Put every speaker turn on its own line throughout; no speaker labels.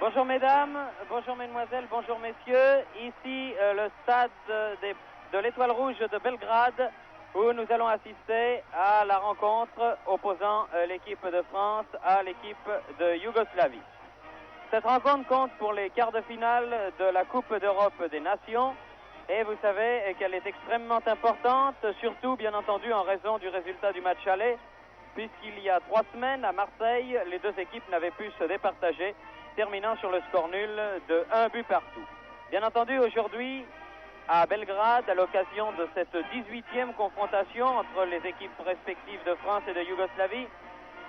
Bonjour mesdames, bonjour mesdemoiselles, bonjour messieurs. Ici le stade de l'Étoile Rouge de Belgrade où nous allons assister à la rencontre opposant l'équipe de France à l'équipe de Yougoslavie. Cette rencontre compte pour les quarts de finale de la Coupe d'Europe des Nations et vous savez qu'elle est extrêmement importante, surtout bien entendu en raison du résultat du match aller, puisqu'il y a 3 semaines à Marseille, les deux équipes n'avaient pu se départager, terminant sur le score nul de 1 but partout. Bien entendu, aujourd'hui, à Belgrade, à l'occasion de cette 18e confrontation entre les équipes respectives de France et de Yougoslavie,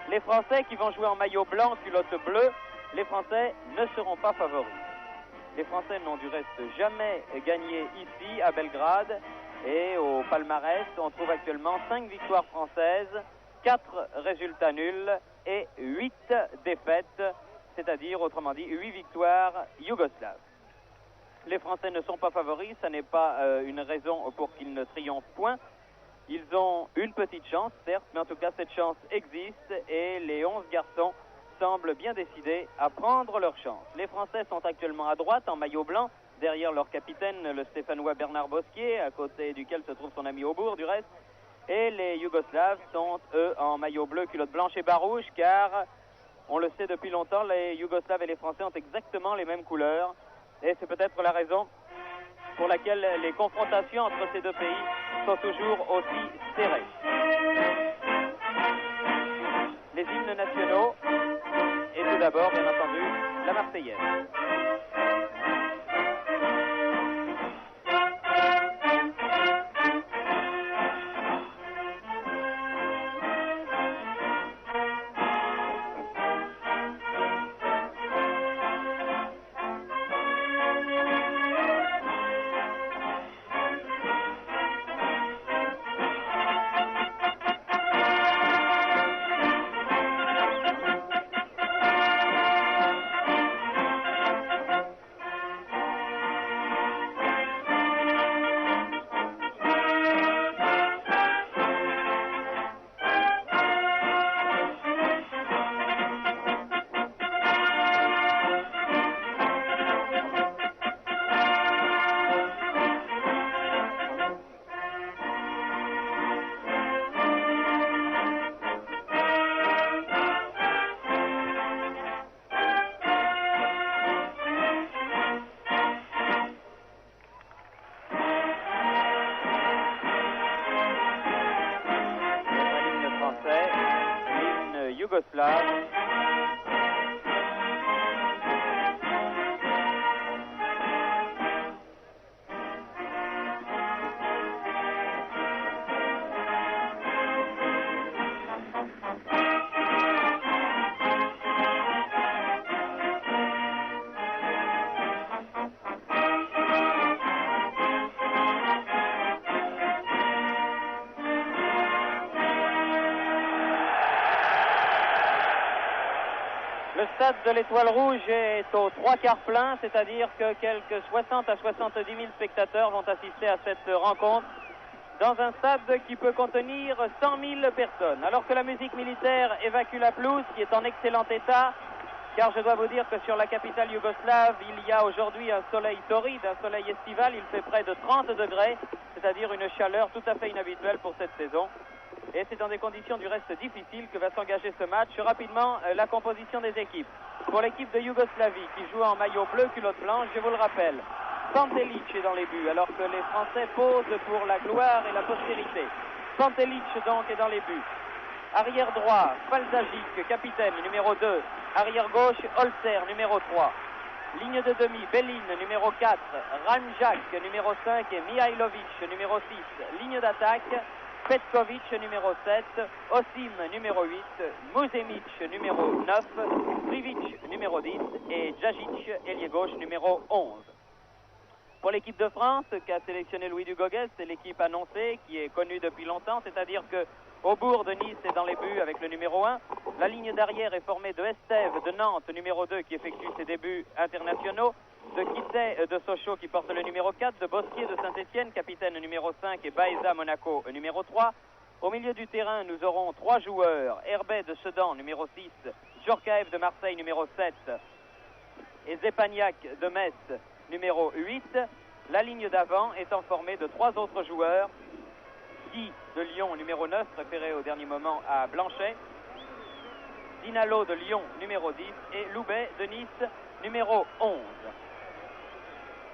les Français qui vont jouer en maillot blanc, culotte bleue, les Français ne seront pas favoris. Les Français n'ont du reste jamais gagné ici, à Belgrade, et au palmarès, on trouve actuellement 5 victoires françaises, 4 résultats nuls et 8 défaites, c'est-à-dire, autrement dit, 8 victoires yougoslaves. Les Français ne sont pas favoris, ça n'est pas une raison pour qu'ils ne triomphent point. Ils ont une petite chance, certes, mais en tout cas, cette chance existe et les 11 garçons semblent bien décidés à prendre leur chance. Les Français sont actuellement à droite, en maillot blanc, derrière leur capitaine, le Stéphanois Bernard Bosquier, à côté duquel se trouve son ami Aubourg, du reste. Et les Yougoslaves sont, eux, en maillot bleu, culotte blanche et bas rouge, car, on le sait depuis longtemps, les Yougoslaves et les Français ont exactement les mêmes couleurs. Et c'est peut-être la raison pour laquelle les confrontations entre ces deux pays sont toujours aussi serrées. Les hymnes nationaux, et tout d'abord, bien entendu, la Marseillaise. Yougoslave. Le stade de l'Étoile Rouge est aux 3 quarts plein, c'est-à-dire que quelques 60 à 70 000 spectateurs vont assister à cette rencontre dans un stade qui peut contenir 100 000 personnes. Alors que la musique militaire évacue la pelouse qui est en excellent état, car je dois vous dire que sur la capitale yougoslave, il y a aujourd'hui un soleil torride, un soleil estival, il fait près de 30 degrés, c'est-à-dire une chaleur tout à fait inhabituelle pour cette saison. Et c'est dans des conditions du reste difficiles que va s'engager ce match. Rapidement, la composition des équipes. Pour l'équipe de Yougoslavie qui joue en maillot bleu, culotte blanche, je vous le rappelle, Pantelic est dans les buts, alors que les Français posent pour la gloire et la postérité. Pantelic donc est dans les buts. Arrière droit, Falzagic, capitaine, numéro 2. Arrière gauche, Holzer, numéro 3. Ligne de demi, Belin, numéro 4. Ramjak, numéro 5 et Mihailovic, numéro 6. Ligne d'attaque, Petkovic, numéro 7, Osim, numéro 8, Muzemic, numéro 9, Privic, numéro 10 et Djajic, ailier gauche, numéro 11. Pour l'équipe de France, qu'a sélectionné Louis Dugauguez, c'est l'équipe annoncée qui est connue depuis longtemps, c'est-à-dire que Aubourg de Nice est dans les buts avec le numéro 1. La ligne d'arrière est formée de Estève de Nantes, numéro 2, qui effectue ses débuts internationaux, de Quittet de Sochaux qui porte le numéro 4, de Bosquier de Saint-Etienne, capitaine numéro 5 et Baeza Monaco numéro 3. Au milieu du terrain, nous aurons 3 joueurs, Herbet de Sedan numéro 6, Djorkaeff de Marseille numéro 7, et Zepaniak de Metz, numéro 8. La ligne d'avant étant formée de 3 autres joueurs. Guy de Lyon, numéro 9, préféré au dernier moment à Blanchet. Dinalo de Lyon, numéro 10. Et Loubet de Nice, numéro 11.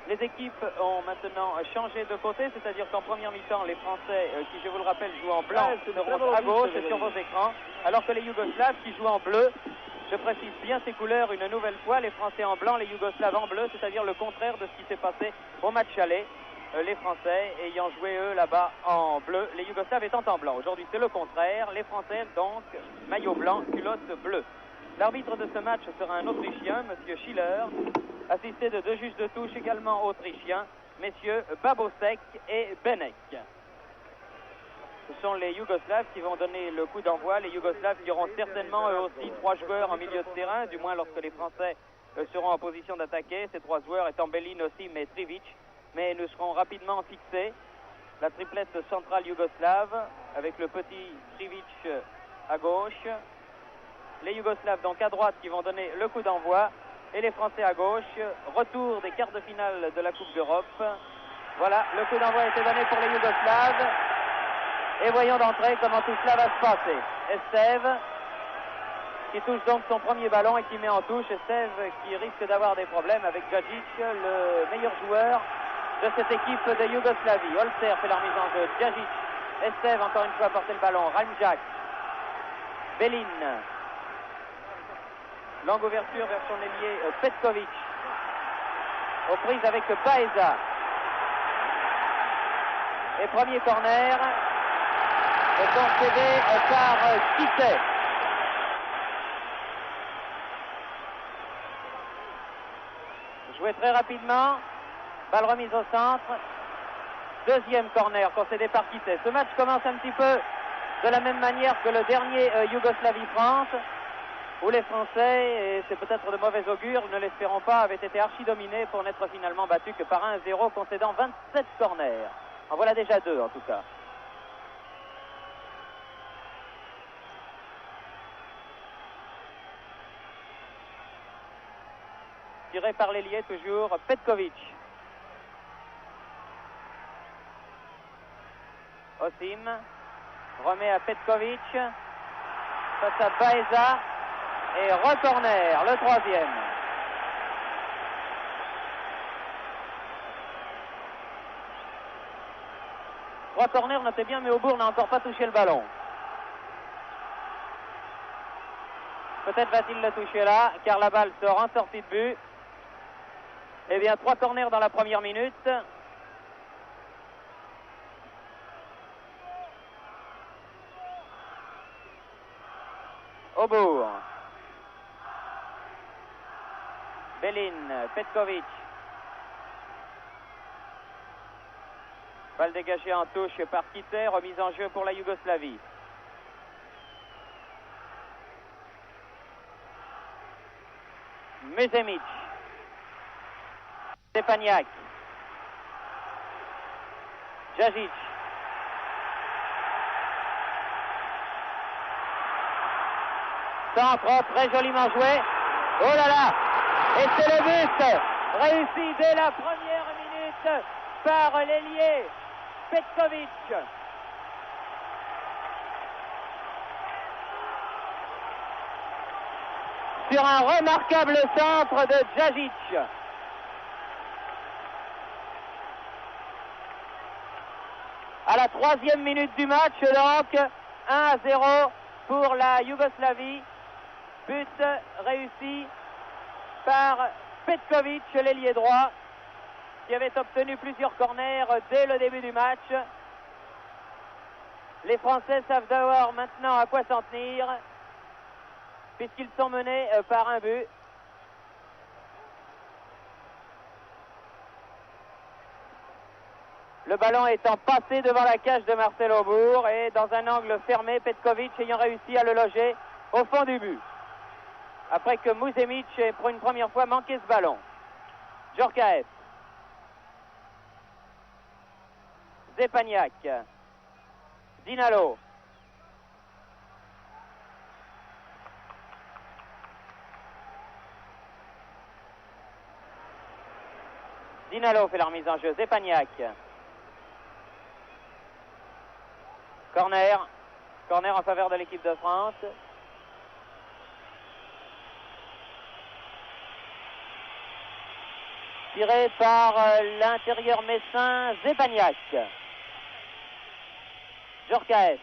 Les équipes ont maintenant changé de côté, c'est-à-dire qu'en première mi-temps, les Français, qui je vous le rappelle, jouent en blanc, seront à gauche sur vos écrans, alors que les Yougoslaves qui jouent en bleu, je précise bien ces couleurs une nouvelle fois, les Français en blanc, les Yougoslaves en bleu, c'est-à-dire le contraire de ce qui s'est passé au match aller, les Français ayant joué eux là-bas en bleu, les Yougoslaves étant en blanc. Aujourd'hui c'est le contraire, les Français donc maillot blanc, culotte bleue. L'arbitre de ce match sera un Autrichien, monsieur Schiller, assisté de 2 juges de touche également autrichiens, messieurs Babosek et Benek. Ce sont les Yougoslaves qui vont donner le coup d'envoi, les Yougoslaves qui auront certainement eux aussi 3 joueurs en milieu de terrain, du moins lorsque les Français seront en position d'attaquer, ces 3 joueurs étant Belin aussi, mais Trivic, mais nous serons rapidement fixés. La triplette centrale yougoslave avec le petit Trivic à gauche, les Yougoslaves donc à droite qui vont donner le coup d'envoi, et les Français à gauche. Retour des quarts de finale de la Coupe d'Europe. Voilà, le coup d'envoi a été donné pour les Yougoslaves. Et voyons d'entrée comment tout cela va se passer. Estève qui touche donc son premier ballon et qui met en touche. Estève qui risque d'avoir des problèmes avec Djajic, le meilleur joueur de cette équipe de Yougoslavie. Holzer fait la remise en jeu. Djajic, Estève encore une fois a porté le ballon. Ramjak, Belin. Longue ouverture vers son ailier Petkovic. Aux prises avec Baeza. Et premier corner concédé par Kisset. Joué très rapidement. Balle remise au centre. Deuxième corner concédé par Kisset. Ce match commence un petit peu de la même manière que le dernier Yougoslavie-France, où les Français, et c'est peut-être de mauvais augure, ne l'espérons pas, avaient été archi-dominés pour n'être finalement battus que par 1-0, concédant 27 corners. En voilà déjà 2 en tout cas. Tiré par l'ailier toujours Petkovic. Osim remet à Petkovic face à Baeza et re-corner, le troisième. Trois corners, notez bien, mais Aubourg n'a encore pas touché le ballon. Peut-être va-t-il le toucher là, car la balle sort en sortie de but. Eh bien, 3 corners dans la première minute. Aubourg. Belin, Petkovic. Balle dégagée en touche par Kisset, remise en jeu pour la Yougoslavie. Muzemic. Stepaniak. Djajic. Centre très joliment joué. Oh là là! Et c'est le but réussi dès la première minute par l'ailier Petkovic. Sur un remarquable centre de Djajic. À la 3e minute du match, donc 1-0 pour la Yougoslavie. But réussi par Petkovic, l'ailier droit, qui avait obtenu plusieurs corners dès le début du match. Les Français savent d'avoir maintenant à quoi s'en tenir, puisqu'ils sont menés par un but. Le ballon étant passé devant la cage de Marcel Aubourg et dans un angle fermé, Petkovic ayant réussi à le loger au fond du but. Après que Muzemic ait pour une première fois manqué ce ballon. Djorkaeff. Zepaniak. Dinalo. Dinalo fait la remise en jeu. Zepaniak. Corner. Corner en faveur de l'équipe de France. Tiré par l'intérieur messin Zepaniak. Djorkaeff.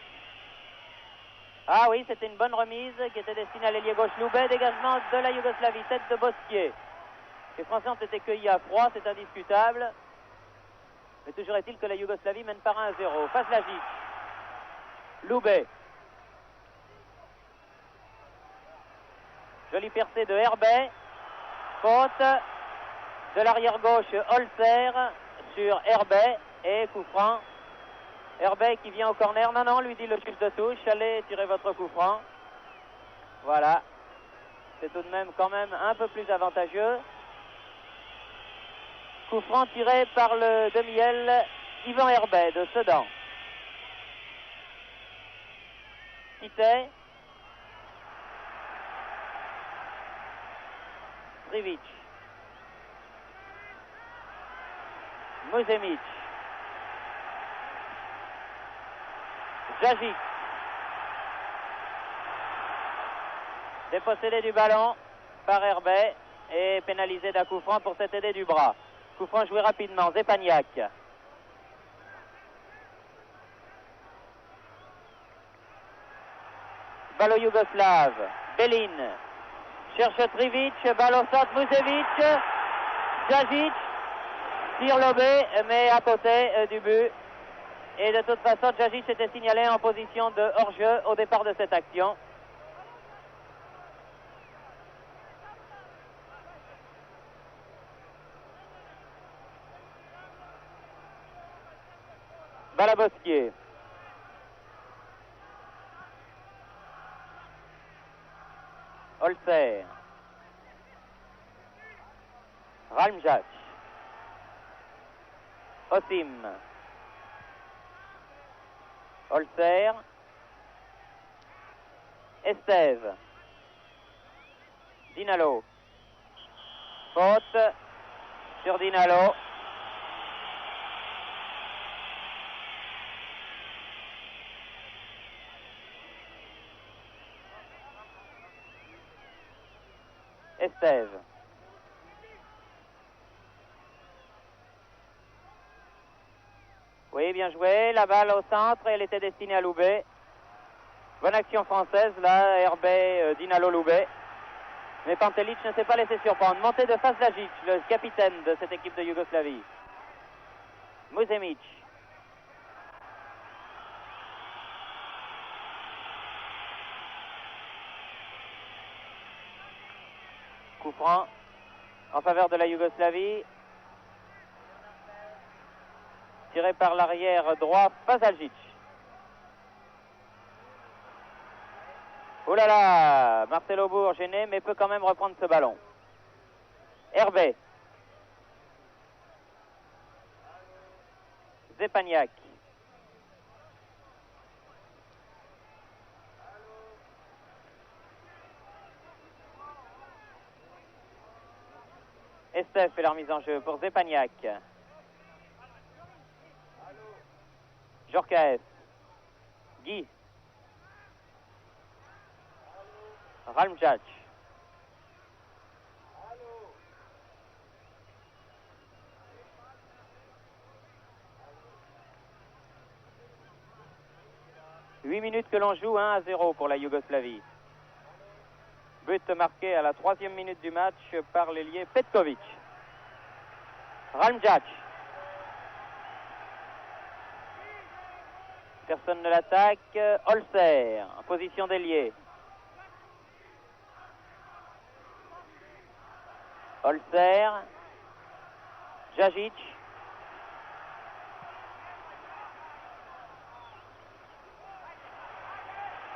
Ah oui, c'était une bonne remise qui était destinée à l'ailier gauche Loubet. Dégagement de la Yougoslavie, tête de Bosquier. Les Français ont été cueillis à froid, c'est indiscutable. Mais toujours est-il que la Yougoslavie mène par 1-0. Faslagic. Loubet. Jolie percée de Herbet. Faute de l'arrière gauche Holzer sur Herbet et coup franc. Herbet qui vient au corner. Non, non, lui dit le juge de touche. Allez tirer votre coup franc. Voilà. C'est tout de même quand même un peu plus avantageux. Coup franc tiré par le demi-aile Yvan Herbet de Sedan. Tite. Trivic. Muzemic. Jajic. Dépossédé du ballon par Herbet et pénalisé d'un coup franc pour cette aidée du bras. Coup franc joué rapidement. Zepaniak. Balle au Yougoslave. Belin. Cherche Trivic. Balle au centre. Musevic. Jajic. Tire Lobé, mais à côté du but. Et de toute façon, Jajic était signalé en position de hors-jeu au départ de cette action. Balle à Bosquier. Holzer. Ralmjac. Osim. Holzer. Estève. Dinalo. Faute sur Dinalo. Estève. Oui, bien joué. La balle au centre, elle était destinée à Loubet. Bonne action française, là, Herbet, Dinalo, Loubet. Mais Pantelic ne s'est pas laissé surprendre. Montée de Faslagic, le capitaine de cette équipe de Yougoslavie. Muzemic. Coup franc en faveur de la Yougoslavie. Tiré par l'arrière droit, Faslagic. Oh là là, Marcelo Bourg gêné, mais peut quand même reprendre ce ballon. Herbet. Zepaniak. Estève fait la remise en jeu pour Zepaniak. Djorkaeff. Guy. Ralmjac. Huit minutes que l'on joue, 1-0 pour la Yougoslavie. But marqué à la 3e minute du match par l'ailier Petkovic. Ralmjac. Personne ne l'attaque. Holzer en position d'ailier. Holzer. Jajic.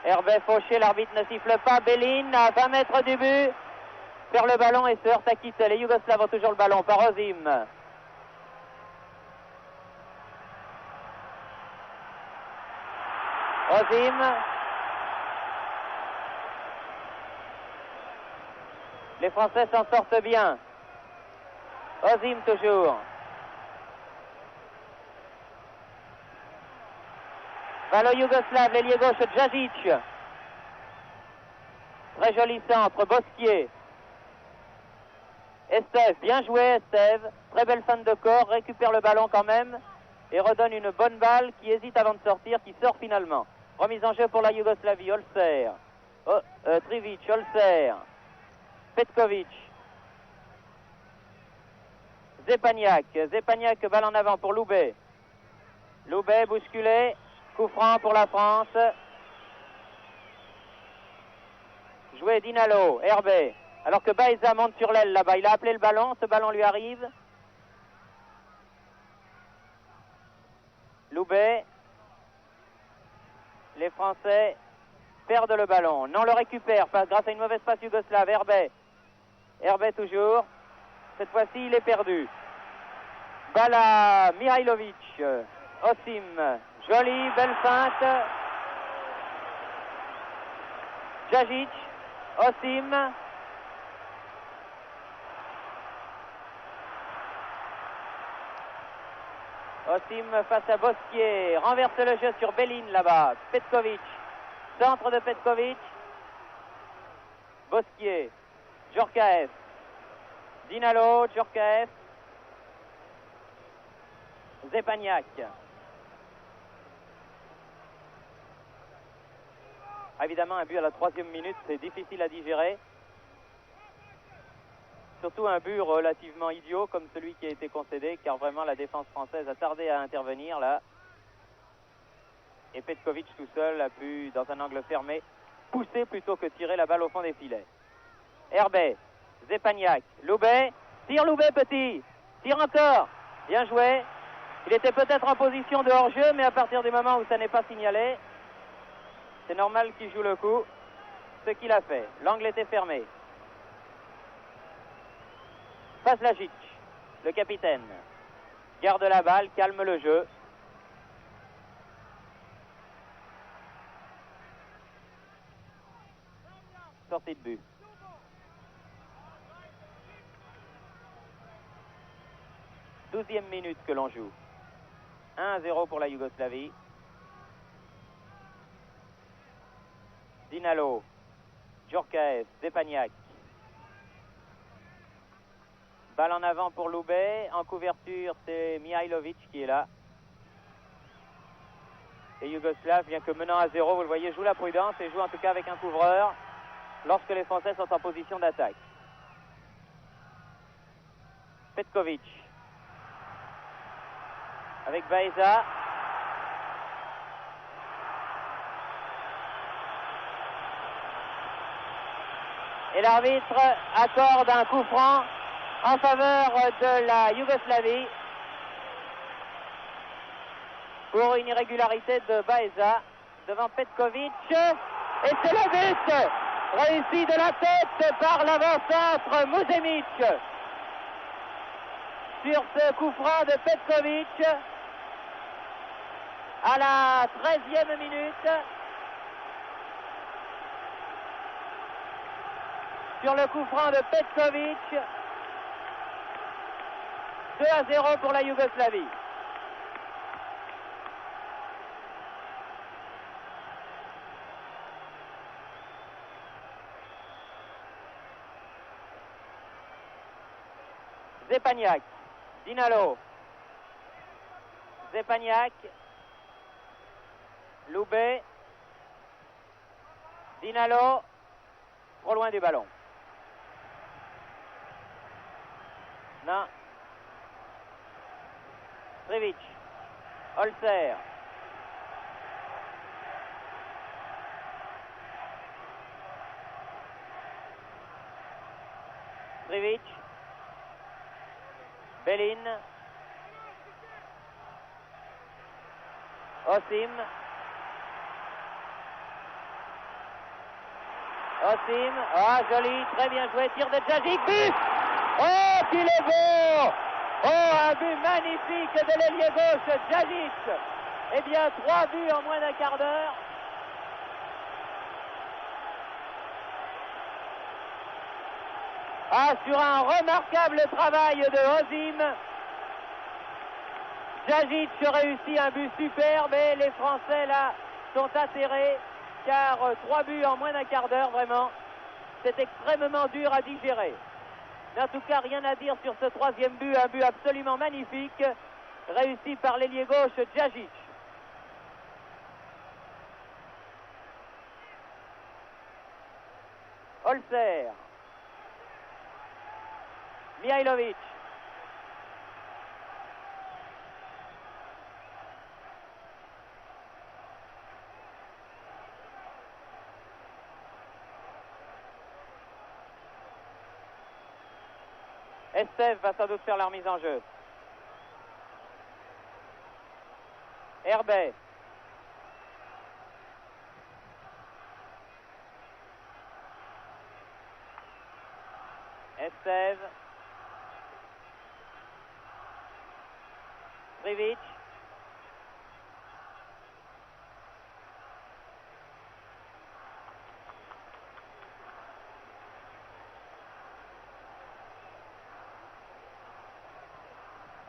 Herbet fauché, l'arbitre ne siffle pas. Belin à 20 mètres du but. Perd le ballon et se heurte à quitter. Les Yougoslaves ont toujours le ballon par Osim. Osim. Les Français s'en sortent bien. Osim toujours. va le Yougoslave, l'ailier gauche Djazic. Très joli centre, Bosquier. Estève, bien joué Estève. Très belle fin de corps, récupère le ballon quand même et redonne une bonne balle qui hésite avant de sortir, qui sort finalement. Remise en jeu pour la Yougoslavie, Olser. Trivic, Olser. Petkovic. Zepaniak, balle en avant pour Loubet. Loubet bousculé, coup franc pour la France. Joué Dinalo, Herbet. Alors que Baeza monte sur l'aile là-bas, il a appelé le ballon, ce ballon lui arrive. Loubet. Les Français perdent le ballon. Non, le récupère grâce à une mauvaise passe yougoslave. Herbet. Herbet toujours. Cette fois-ci, il est perdu. Balle à Mihailovic. Osim. Jolie, belle feinte. Djazic. Osim. Osim face à Bosquier. Renverse le jeu sur Belin là-bas. Petkovic. Centre de Petkovic. Bosquier. Djorkaeff. Dinalo, Djorkaeff. Zepaniak. Évidemment, un but à la 3e minute, c'est difficile à digérer. Surtout un but relativement idiot comme celui qui a été concédé, car vraiment la défense française a tardé à intervenir là. Et Petkovic tout seul a pu, dans un angle fermé, pousser plutôt que tirer la balle au fond des filets. Herbet, Zepaniak, Loubet, tire Loubet petit, tire encore, bien joué. Il était peut-être en position de hors-jeu, mais à partir du moment où ça n'est pas signalé, c'est normal qu'il joue le coup, ce qu'il a fait. L'angle était fermé. Vaslagic, le capitaine, garde la balle, calme le jeu. Sortie de but. Douzième minute que l'on joue. 1-0 pour la Yougoslavie. Dinalo, Djorkaeff, Zepaniak. Balle en avant pour Loubet. En couverture, c'est Mihailovic qui est là. Et Yougoslav, bien que menant à 0, vous le voyez, joue la prudence et joue en tout cas avec un couvreur lorsque les Français sont en position d'attaque. Petkovic. Avec Baeza. Et l'arbitre accorde un coup franc en faveur de la Yougoslavie pour une irrégularité de Baeza devant Petkovic. Et c'est le but réussi de la tête par l'avant-centre Muzemic sur ce coup franc de Petkovic à la 13e minute. Sur le coup franc de Petkovic, 2-0 pour la Yougoslavie. Zepaniak, Dinalo, Zepaniak, Loubet, Dinalo, trop loin du ballon. Non. Trivic, Olser. Trivic, Belin, Osim, ah joli, très bien joué, tir de Djazic, but. Oh, qu'il est beau! Oh, un but magnifique de l'ailier gauche, Djazic. Eh bien, 3 buts en moins d'un quart d'heure. Ah, sur un remarquable travail de Osim. Djajic réussit un but superbe et les Français là sont atterrés car 3 buts en moins d'un quart d'heure, vraiment, c'est extrêmement dur à digérer. Mais en tout cas, rien à dire sur ce troisième but, un but absolument magnifique, réussi par l'ailier gauche Djajic. Holzer, Mihailovic, Estève va sans doute faire la remise en jeu. Herbet. Estève. Privic.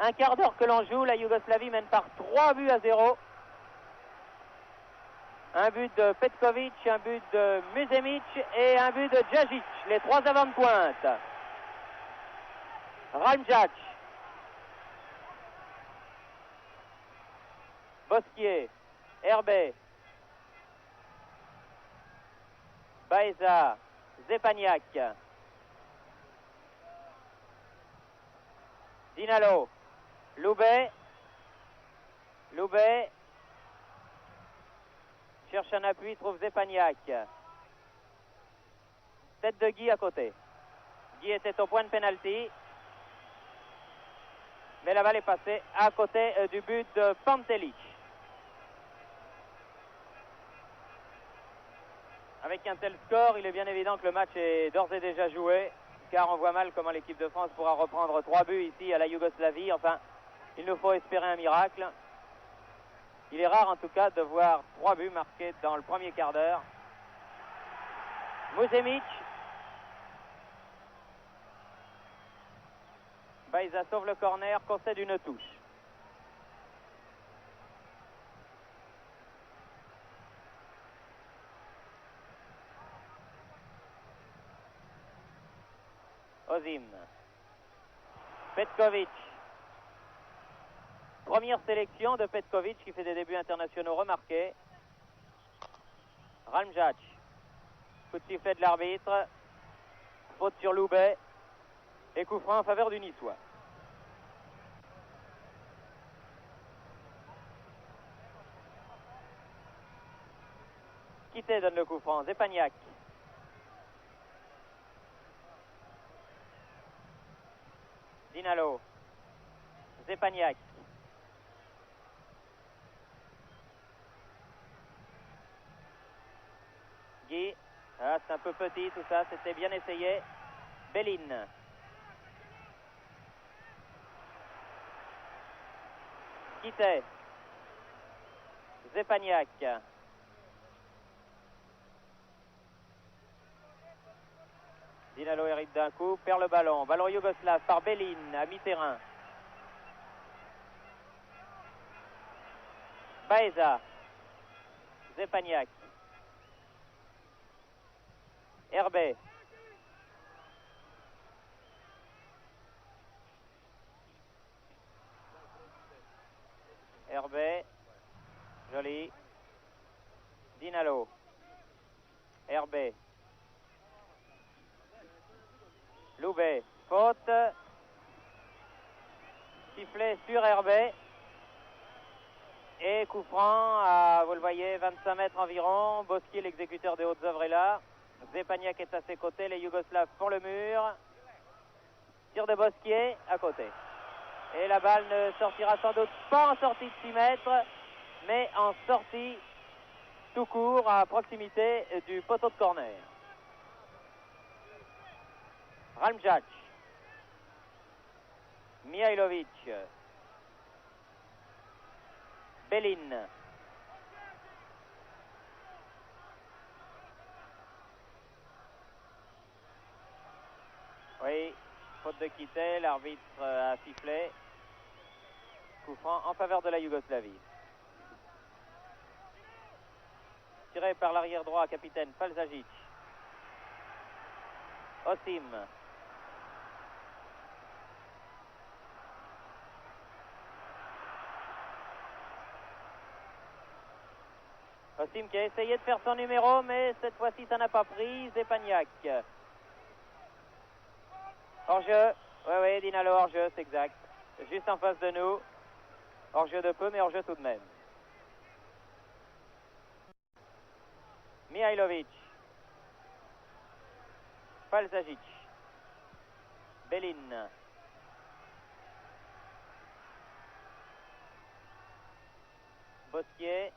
Un quart d'heure que l'on joue, la Yougoslavie mène par 3 buts à 0. Un but de Petkovic, un but de Musemic et un but de Djajic, les 3 avant de pointe. Ramjac. Bosquier. Herbet. Baeza. Zepaniak. Dinalo. Loubet. Loubet cherche un appui, trouve Zepaniak. Tête de Guy à côté. Guy était au point de pénalty. Mais la balle est passée à côté du but de Pantelic. Avec un tel score, il est bien évident que le match est d'ores et déjà joué, car on voit mal comment l'équipe de France pourra reprendre 3 buts ici à la Yougoslavie. Enfin, il nous faut espérer un miracle. Il est rare en tout cas de voir 3 buts marqués dans le premier quart d'heure. Musemic. Baeza sauve le corner, concède une touche. Ozim. Petkovic. Première sélection de Petkovic qui fait des débuts internationaux remarqués. Ramjac. Coup de sifflet de l'arbitre. Faute sur Loubet. Et coup franc en faveur du Niçois. Quitté donne le coup franc. Zepaniak. Dinalo. Zepaniak. Guy. Ah, c'est un peu petit tout ça, c'était bien essayé. Bellin. Quitté. Zepaniak. Dinalo hérite d'un coup, perd le ballon. Ballon yougoslave par Bellin à mi-terrain. Baeza. Zepaniak. Herbet. Herbet. Joli. Dinalo. Herbet. Loubet. Faute. Sifflet sur Herbet. Et coup franc à, vous le voyez, 25 mètres environ. Bosquier, l'exécuteur des hautes œuvres, est là. Zepaniak est à ses côtés. Les Yougoslaves font le mur. Tir de Bosquier à côté. Et la balle ne sortira sans doute pas en sortie de 6 mètres, mais en sortie tout court à proximité du poteau de corner. Ramjac. Mihailovic. Bellin. Oui, faute de quitter, l'arbitre a sifflé. Coup franc en faveur de la Yougoslavie. Tiré par l'arrière droit, capitaine Falzajic. Osim. Osim qui a essayé de faire son numéro, mais cette fois-ci ça n'a pas pris. Zepaniak. Hors-jeu. Oui, Dinalo hors-jeu, c'est exact. Juste en face de nous. Hors-jeu de peu, mais hors-jeu tout de même. Mihailovic. Falzajic. Belin. Bosquier.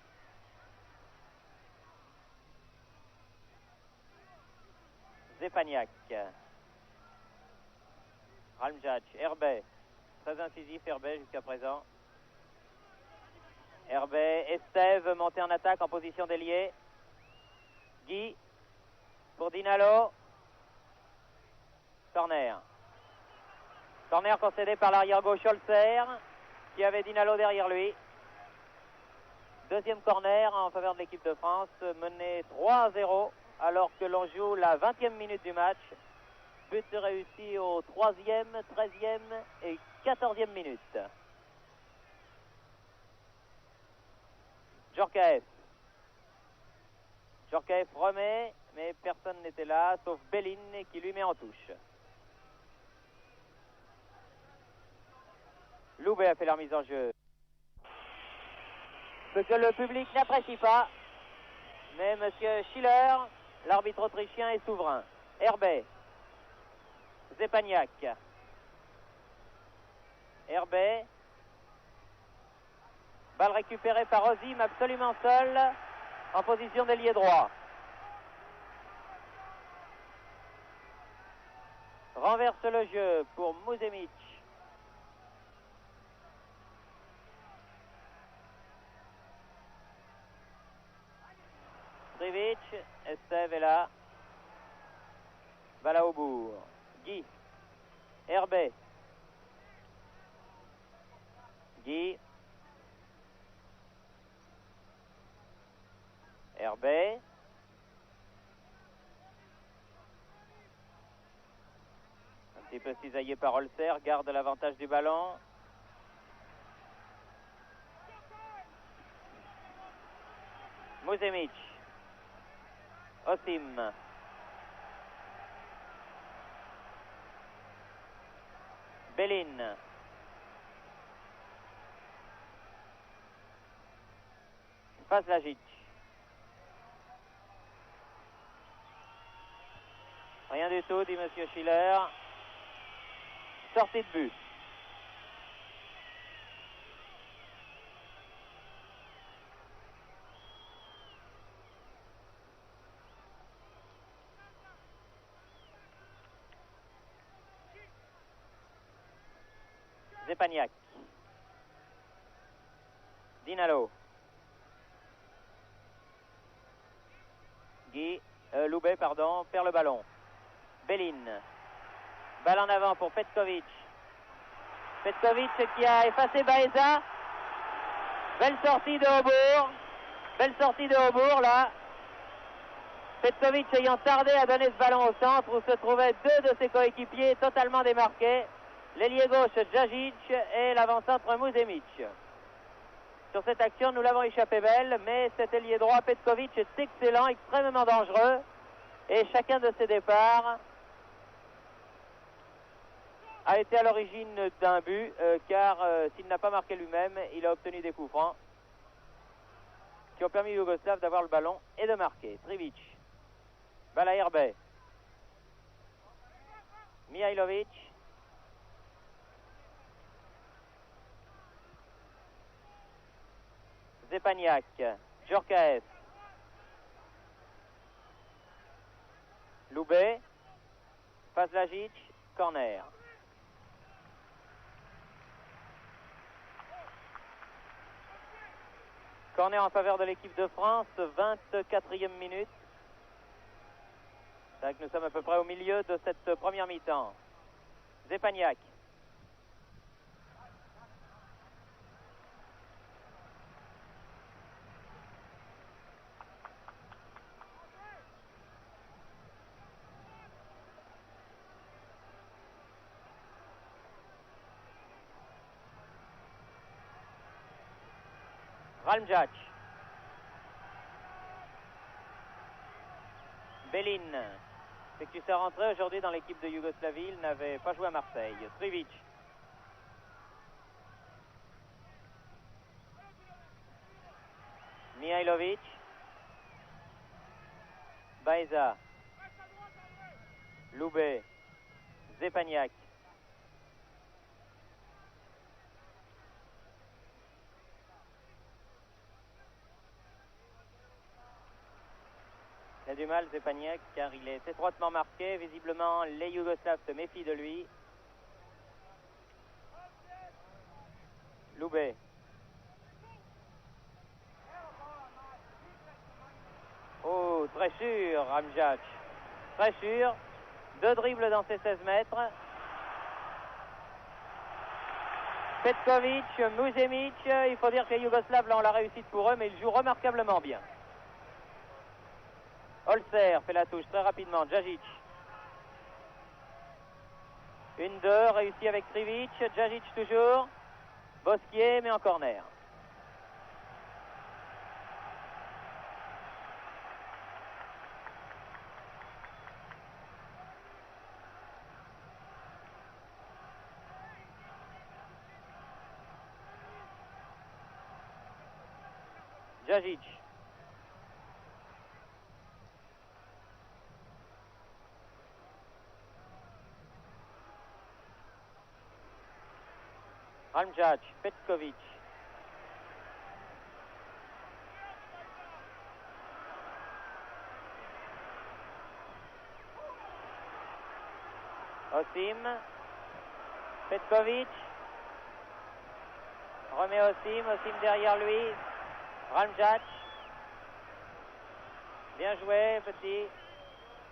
Zepaniak. Ralmjac. Herbet. Très incisif Herbet jusqu'à présent. Herbet. Estève monté en attaque en position d'ailier. Guy. Pour Dinalo. Corner. Corner concédé par l'arrière gauche Holzer, qui avait Dinalo derrière lui. Deuxième corner en faveur de l'équipe de France, mené 3-0 alors que l'on joue la 20e minute du match. But réussi aux 3e, 13e et 14e minute. Djorkaeff. Djorkaeff remet, mais personne n'était là, sauf Belin qui lui met en touche. Loubet a fait la remise en jeu. Ce que le public n'apprécie pas. Mais monsieur Schiller, l'arbitre autrichien, est souverain. Herbet. Zepaniak. Herbet. Balle récupérée par Osim, absolument seul, en position d'ailier droit. Renverse le jeu pour Muzemic. Trivic, Estève est là. Balle au bourg. Guy. Herbet. Guy. Herbet. Un petit peu cisaillé par Holzer, garde l'avantage du ballon. Muzemic. Osim. Belin. Falzajic. Rien du tout, dit monsieur Schiller. Sortie de but. Zepaniak. Dinalo. Guy, Loubet, pardon, perd le ballon. Belin. Balle en avant pour Petkovic. Petkovic qui a effacé Baeza. Belle sortie de Aubourg. Belle sortie de Aubourg là. Petkovic ayant tardé à donner ce ballon au centre où se trouvaient deux de ses coéquipiers totalement démarqués. L'ailier gauche Djajic et l'avant-centre Muzemic. Sur cette action, nous l'avons échappé belle, mais cet ailier droit Petkovic est excellent, extrêmement dangereux. Et chacun de ses départs a été à l'origine d'un but, car s'il n'a pas marqué lui-même, il a obtenu des coups francs qui ont permis aux Yougoslaves d'avoir le ballon et de marquer. Trivic. Balle à Herbet. Mihailovic. Zepaniak. Djorkaeff. Loubet. Falzajic. Corner. Corner en faveur de l'équipe de France, 24e minute. C'est vrai que nous sommes à peu près au milieu de cette première mi-temps. Zepaniak. Ramjac. Belin. C'est que tu sais rentrer aujourd'hui dans l'équipe de Yougoslavie. Il n'avait pas joué à Marseille. Trivic. Mihailovic. Baeza. Loubet. Zepaniak. Il a du mal, Zepaniak, car il est étroitement marqué. Visiblement, les Yougoslaves se méfient de lui. Loubet. Oh, très sûr, Ramjac. Très sûr. 2 dribbles dans ses 16 mètres. Petkovic, Muzemic. Il faut dire que les Yougoslaves ont la réussite pour eux, mais ils jouent remarquablement bien. Holzer fait la touche très rapidement. Djajic. 1-2, réussi avec Trivic. Djajic toujours. Bosquier, mais en corner. Djajic. Ramjac, Petkovic. Osim. Petkovic. Remet Osim. Osim derrière lui. Ramjac. Bien joué, petit.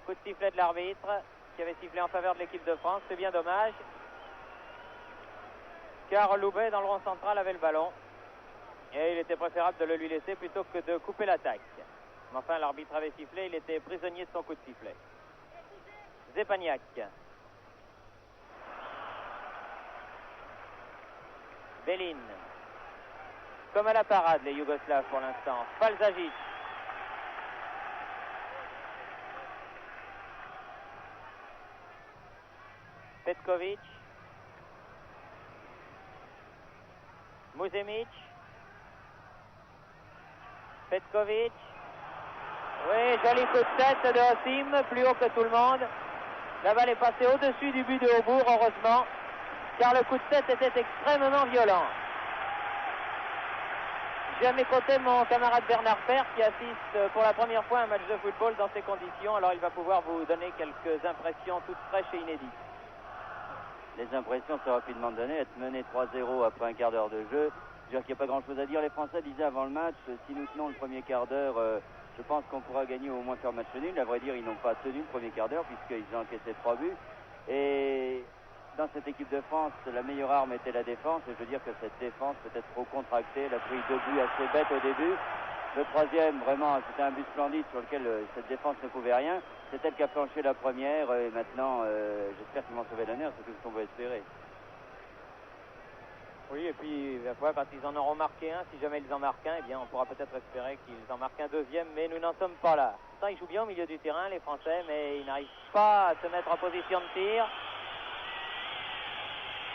Coup de sifflet de l'arbitre qui avait sifflé en faveur de l'équipe de France. C'est bien dommage, car Loubet dans le rond central avait le ballon et il était préférable de le lui laisser plutôt que de couper l'attaque. Mais enfin, l'arbitre avait sifflé, il était prisonnier de son coup de sifflet. Zepaniak. Belin. Comme à la parade, les Yougoslaves pour l'instant. Falzagic. Petkovic. Muzemic. Petkovic. Oui, joli coup de tête de Osim, plus haut que tout le monde. La balle est passée au-dessus du but de Aubourg, heureusement, car le coup de tête était extrêmement violent. J'ai à mes côtés mon camarade Bernard Père qui assiste pour la première fois à un match de football dans ces conditions. Alors il va pouvoir vous donner quelques impressions toutes fraîches et inédites.
Les impressions sont rapidement données. Être mené 3-0 après un quart d'heure de jeu, je veux dire qu'il n'y a pas grand-chose à dire. Les Français disaient avant le match, si nous tenons le premier quart d'heure, je pense qu'on pourra gagner ou au moins faire match nul. À vrai dire, ils n'ont pas tenu le premier quart d'heure puisqu'ils ont encaissé 3 buts. Et dans cette équipe de France, la meilleure arme était la défense. Et je veux dire que cette défense peut être trop contractée. Elle a pris 2 buts assez bêtes au début. Le troisième, vraiment, c'était un but splendide sur lequel cette défense ne pouvait rien. C'est elle qui a planché la première et maintenant, j'espère qu'ils vont sauver l'honneur, c'est tout ce qu'on veut espérer.
Oui, et puis, quand ils en auront marqué un, si jamais ils en marquent un, eh bien, on pourra peut-être espérer qu'ils en marquent un deuxième, mais nous n'en sommes pas là. Pourtant, ils jouent bien au milieu du terrain, les Français, mais ils n'arrivent pas à se mettre en position de tir.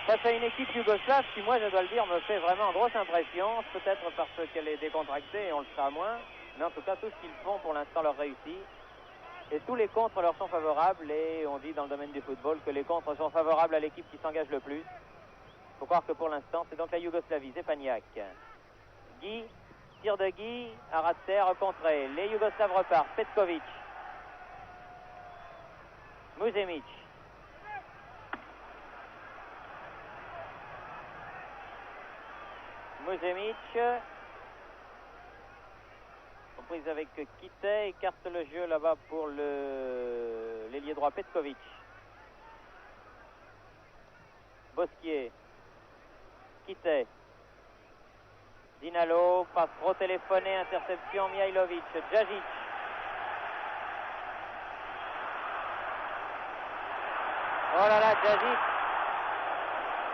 Face à une équipe yougoslave qui, moi, je dois le dire, me fait vraiment grosse impression, peut-être parce qu'elle est décontractée et on le sera moins, mais en tout cas, tout ce qu'ils font pour l'instant leur réussit. Et tous les contres leur sont favorables, et on dit dans le domaine du football que les contres sont favorables à l'équipe qui s'engage le plus. Il faut croire que pour l'instant, c'est donc la Yougoslavie. Zepaniak. Guy, tir de Guy, à ras de terre, contré. Les Yougoslaves repartent. Petkovic. Muzemic. Muzemic. Reprise avec Kitay, écarte le jeu là-bas pour l'ailier droit Petkovic. Bosquier. Kitay. Dinalo, passe trop téléphonée, interception Mihailovic. Djajic. Oh là là, Djajic.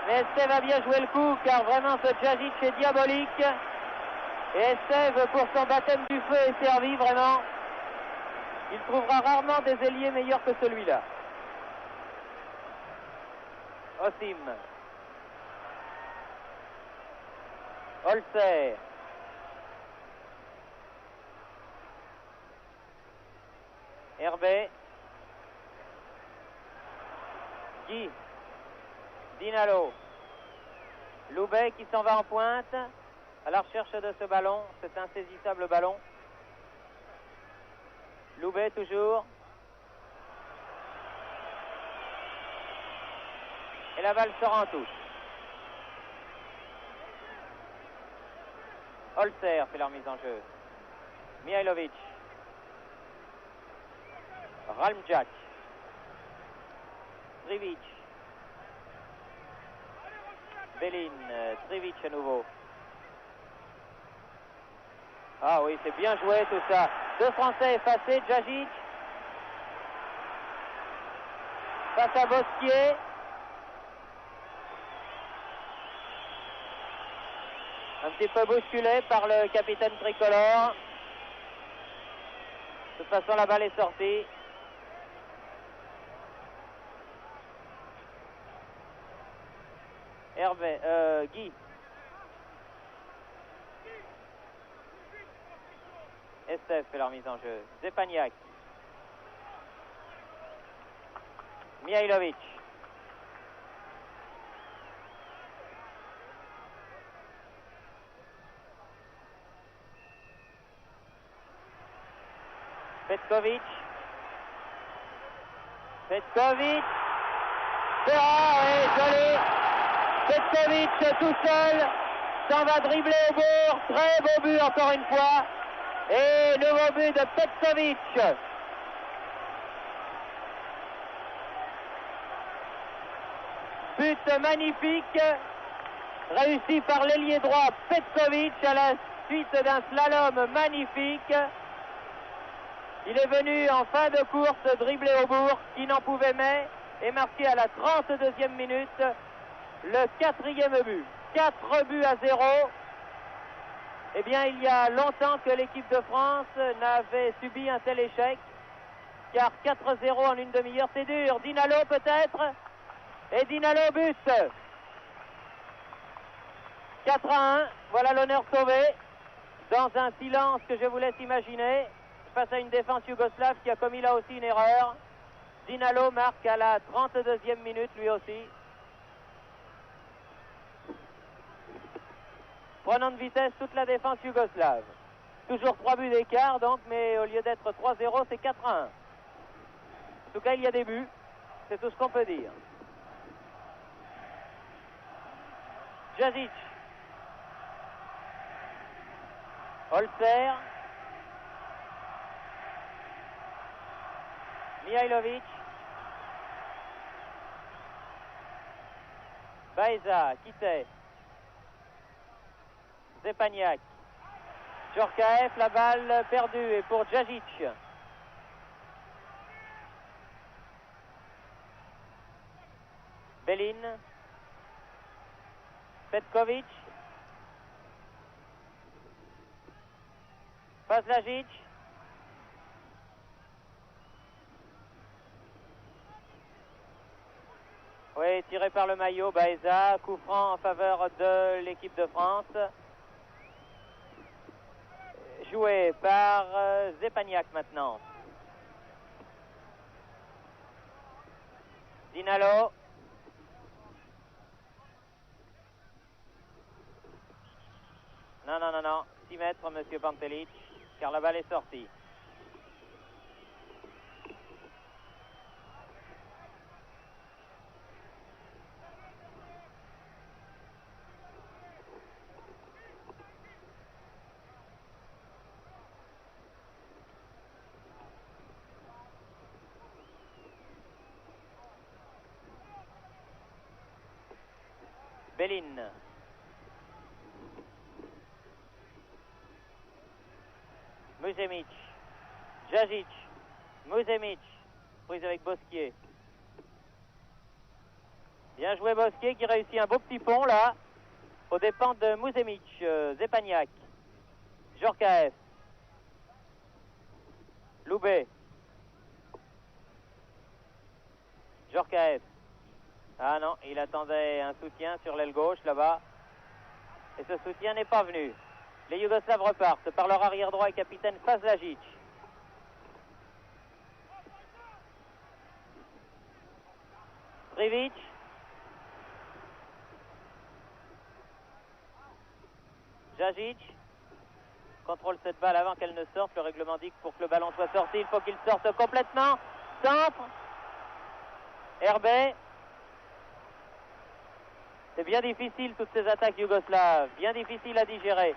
Mais Esteve va bien jouer le coup, car vraiment ce Djajic est diabolique. Et Estève, pour son baptême du feu, est servi vraiment. Il trouvera rarement des ailiers meilleurs que celui-là. Osim. Holzer. Herbet. Guy. Dinalo. Loubet qui s'en va en pointe à la recherche de ce ballon, cet insaisissable ballon. Loubet toujours. Et la balle sort en touche. Holzer fait leur mise en jeu. Mihailovic. Ralmjak. Trivic. Belin. Trivic à nouveau. Ah oui, c'est bien joué tout ça. Deux Français effacés, Djajic. Face à Bosquier. Un petit peu bousculé par le capitaine tricolore. De toute façon, la balle est sortie. Hervé, Guy. Estève fait leur mise en jeu. Zepaniak. Mihailovic. Petkovic. Petkovic. Ah oui, joli. Petkovic tout seul s'en va dribbler au bourg. Très beau but encore une fois. Et nouveau but de Petkovic. But magnifique réussi par l'ailier droit Petkovic à la suite d'un slalom magnifique. Il est venu en fin de course dribbler au bourg, qui n'en pouvait mais, et marqué à la 32e minute le 4e but. 4 buts à 0. Eh bien, il y a longtemps que l'équipe de France n'avait subi un tel échec, car 4-0 en une demi-heure, c'est dur. Dinalo peut-être, et Dinalo but. 4-1, voilà l'honneur sauvé, dans un silence que je vous laisse imaginer, face à une défense yougoslave qui a commis là aussi une erreur. Dinalo marque à la 32e minute lui aussi. Prenant de vitesse toute la défense yougoslave. Toujours 3 buts d'écart donc, mais au lieu d'être 3-0, c'est 4-1. En tout cas, il y a des buts, c'est tout ce qu'on peut dire. Djajic. Holzer. Mihailovic. Baeza, qui c'est? Zepaniak. Djorkaeff, la balle perdue, et pour Djajic. Belin. Petkovic. Fazlagic. Oui, tiré par le maillot, Baeza, coup franc en faveur de l'équipe de France. Joué par Zepaniak maintenant. Dinalo. Non. 6 mètres, monsieur Pantelic, car la balle est sortie. Belin. Muzemic. Djajic. Muzemic. Prise avec Bosquier. Bien joué Bosquier qui réussit un beau petit pont là, aux dépens de Muzemic. Zepaniak. Djorkaeff. Loubet. Djorkaeff. Ah non, il attendait un soutien sur l'aile gauche là-bas. Et ce soutien n'est pas venu. Les Yougoslaves repartent par leur arrière droit et capitaine Fazlagic. Trivic. Jajic contrôle cette balle avant qu'elle ne sorte. Le règlement dit que pour que le ballon soit sorti, il faut qu'il sorte complètement. Centre. Herbet. C'est bien difficile toutes ces attaques yougoslaves. Bien difficile à digérer.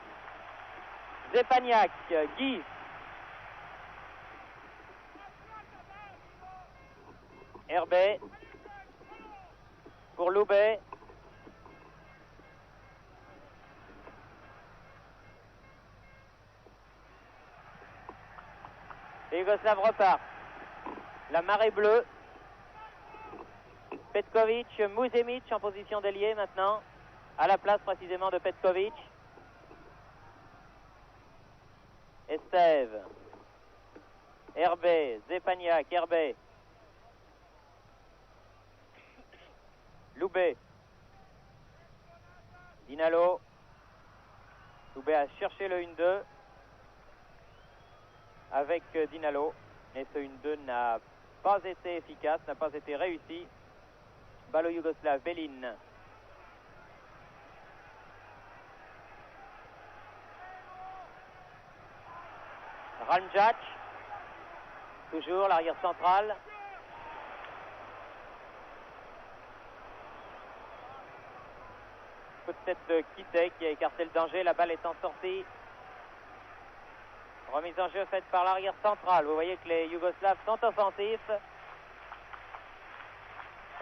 Zepaniak. Guy. Herbet. Pour Loubet. Les Yougoslaves repartent. La marée bleue. Petkovic, Muzemic en position d'ailier maintenant. À la place précisément de Petkovic. Estève. Herbet. Zepaniak. Herbet. Loubet. Dinalo. Loubet a cherché le 1-2 avec Dinalo, mais ce 1-2 n'a pas été efficace, n'a pas été réussi. Balle au Yougoslave, Belin. Ramjac, toujours l'arrière central. Coup de tête de Kite qui a écarté le danger, la balle est en sortie. Remise en jeu faite par l'arrière central. Vous voyez que les Yougoslaves sont offensifs.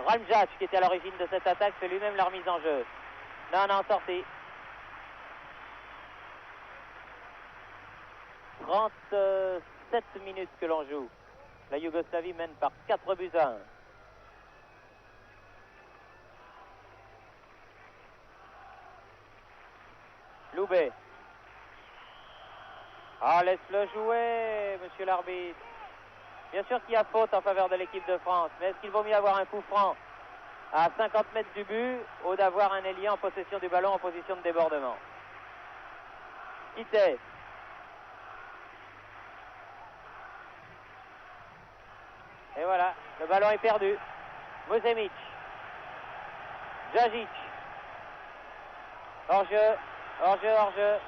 Ramjac, qui était à l'origine de cette attaque, fait lui-même la remise en jeu. Non, sortie. 37 minutes que l'on joue. La Yougoslavie mène par 4-1. Loubet. Ah, laisse-le jouer, monsieur l'arbitre. Bien sûr qu'il y a faute en faveur de l'équipe de France, mais est-ce qu'il vaut mieux avoir un coup franc à 50 mètres du but ou d'avoir un ailier en possession du ballon en position de débordement? Kite. Et voilà, le ballon est perdu. Muzemic. Jajic. Hors-jeu, hors-jeu, hors-jeu.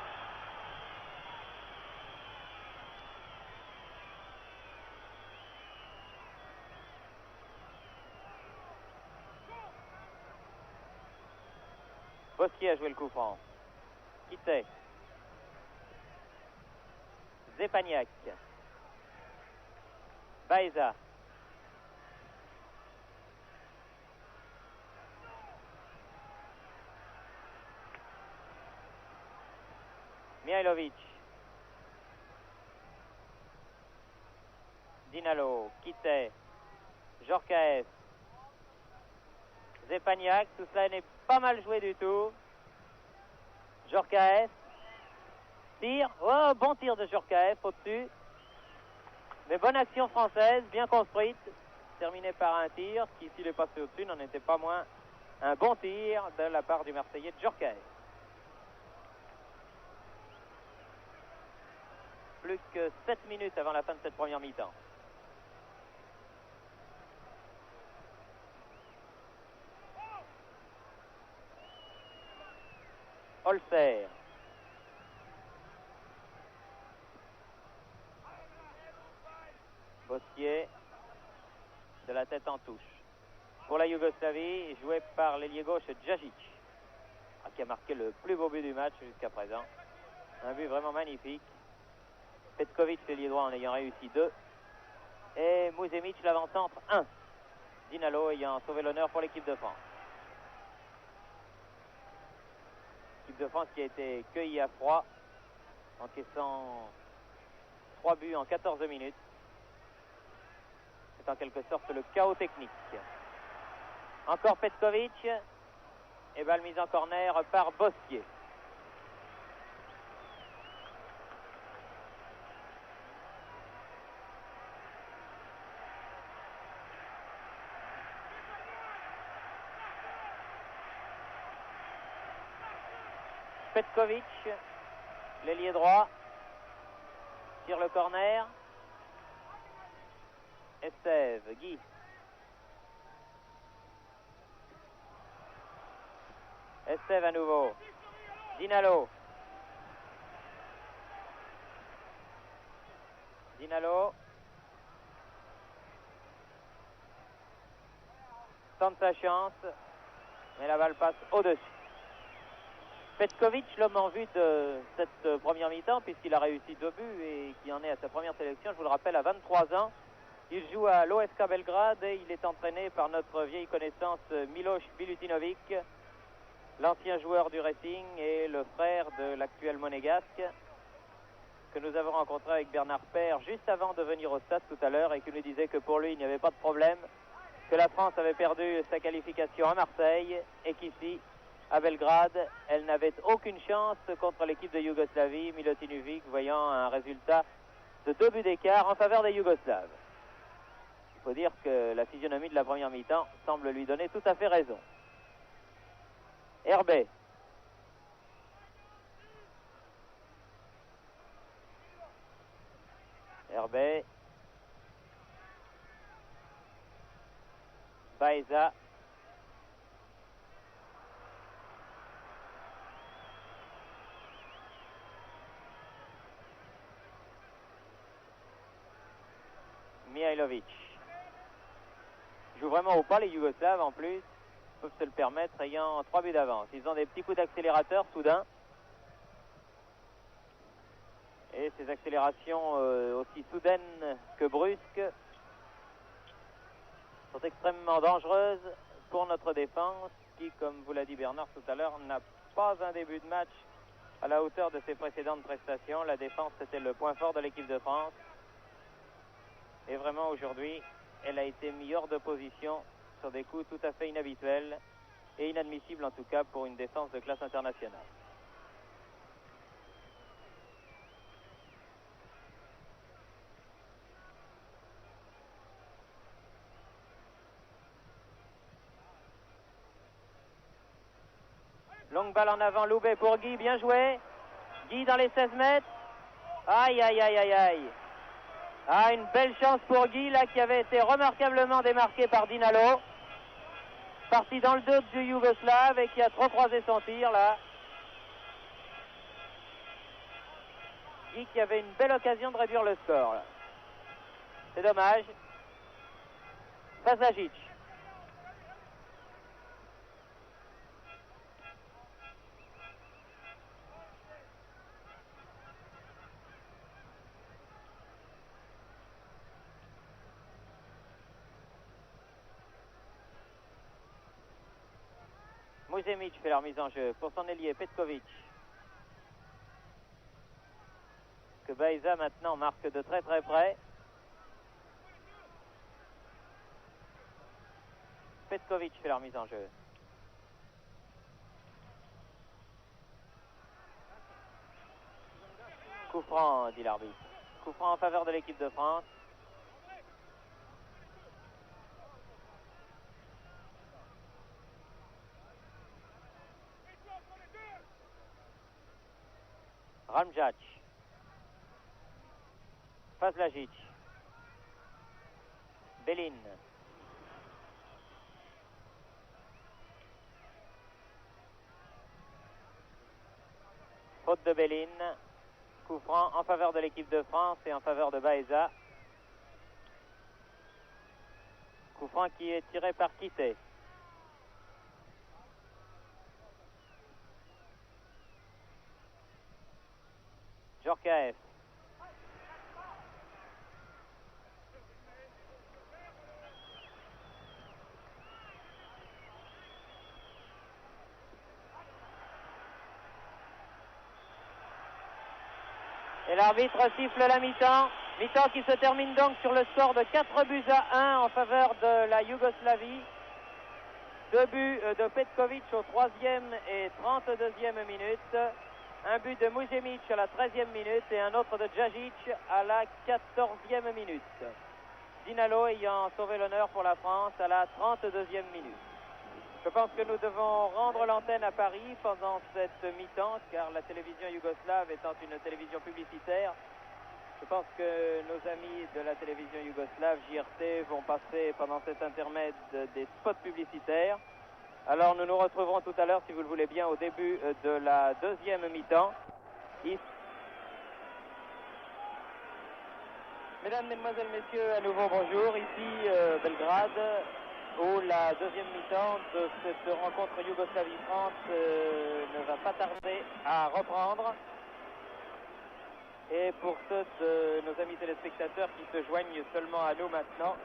Bosquier a joué le coup franc. Kite. Zepaniak. Baeza. Mihailovic. Dinalo. Kite. Djorkaeff. Zepaniak. Tout cela n'est pas mal joué du tout. Djorkaeff. Tir. Oh, bon tir de Djorkaeff au-dessus. Mais bonne action française, bien construite. Terminée par un tir qui, s'il est passé au-dessus, n'en était pas moins un bon tir de la part du Marseillais Djorkaeff. Plus que 7 minutes avant la fin de cette première mi-temps. Holzer. Bosquier. De la tête en touche. Pour la Yougoslavie, joué par l'ailier gauche Jajic, qui a marqué le plus beau but du match jusqu'à présent. Un but vraiment magnifique. Petkovic, l'ailier droit, en ayant réussi 2. Et Muzemic, l'avant-centre, 1. Dinalo ayant sauvé l'honneur pour l'équipe de France. L'équipe de France qui a été cueillie à froid, encaissant 3 buts en 14 minutes. C'est en quelque sorte le chaos technique. Encore Petkovic. Et balle mise en corner par Bosquier. Petkovic, l'ailier droit, tire le corner. Estève, Guy. Estève à nouveau. Dinalo. Dinalo. Tente sa chance, mais la balle passe au-dessus. Petkovic, l'homme en vue de cette première mi-temps, puisqu'il a réussi 2 buts et qui en est à sa première sélection, je vous le rappelle, à 23 ans. Il joue à l'OSK Belgrade et il est entraîné par notre vieille connaissance Miloš Milutinovic, l'ancien joueur du Racing et le frère de l'actuel monégasque, que nous avons rencontré avec Bernard Père juste avant de venir au stade tout à l'heure et qui nous disait que pour lui il n'y avait pas de problème, que la France avait perdu sa qualification à Marseille et qu'ici, à Belgrade, elle n'avait aucune chance contre l'équipe de Yougoslavie, Milutinovic voyant un résultat de 2 buts d'écart en faveur des Yougoslaves. Il faut dire que la physionomie de la première mi-temps semble lui donner tout à fait raison. Herbet. Herbet. Baeza. Mihailovic. Ils jouent vraiment au pas les Yougoslaves en plus. Ils peuvent se le permettre ayant 3 buts d'avance. Ils ont des petits coups d'accélérateur soudain. Et ces accélérations aussi soudaines que brusques sont extrêmement dangereuses pour notre défense qui, comme vous l'a dit Bernard tout à l'heure, n'a pas un début de match à la hauteur de ses précédentes prestations. La défense, c'était le point fort de l'équipe de France. Et vraiment aujourd'hui, elle a été mise hors de position sur des coups tout à fait inhabituels et inadmissibles en tout cas pour une défense de classe internationale. Longue balle en avant, Loubet pour Guy, bien joué. Guy dans les 16 mètres. Aïe, aïe, aïe, aïe, aïe. Ah, une belle chance pour Guy, là, qui avait été remarquablement démarqué par Dinalo. Parti dans le dos du Yougoslave et qui a trop croisé son tir, là. Guy qui avait une belle occasion de réduire le score, là. C'est dommage. Vasagic. Muzemic fait leur mise en jeu pour son ailier Petkovic. Que Baeza maintenant marque de très très près. Petkovic fait leur mise en jeu. Coup franc, dit l'arbitre. Coup franc en faveur de l'équipe de France. Ramjac. Vaslagic. Belin. Faute de Belin. Coup franc en faveur de l'équipe de France et en faveur de Baeza. Coup franc qui est tiré par Quitté. Djorkaeff. Et l'arbitre siffle la mi-temps. Mi-temps qui se termine donc sur le score de 4-1 en faveur de la Yougoslavie. 2 buts de Petkovic au 3e et 32e minute. Un but de Muzemic à la 13e minute et un autre de Djagic à la 14e minute. Dinalo ayant sauvé l'honneur pour la France à la 32e minute. Je pense que nous devons rendre l'antenne à Paris pendant cette mi-temps, car la télévision yougoslave étant une télévision publicitaire, je pense que nos amis de la télévision yougoslave, JRT, vont passer pendant cet intermède des spots publicitaires. Alors nous nous retrouverons tout à l'heure, si vous le voulez bien, au début de la deuxième mi-temps. Mesdames, Mesdemoiselles, Messieurs, à nouveau bonjour. Ici Belgrade, où la deuxième mi-temps de cette rencontre Yougoslavie-France ne va pas tarder à reprendre. Et pour ceux de nos amis téléspectateurs qui se joignent seulement à nous maintenant,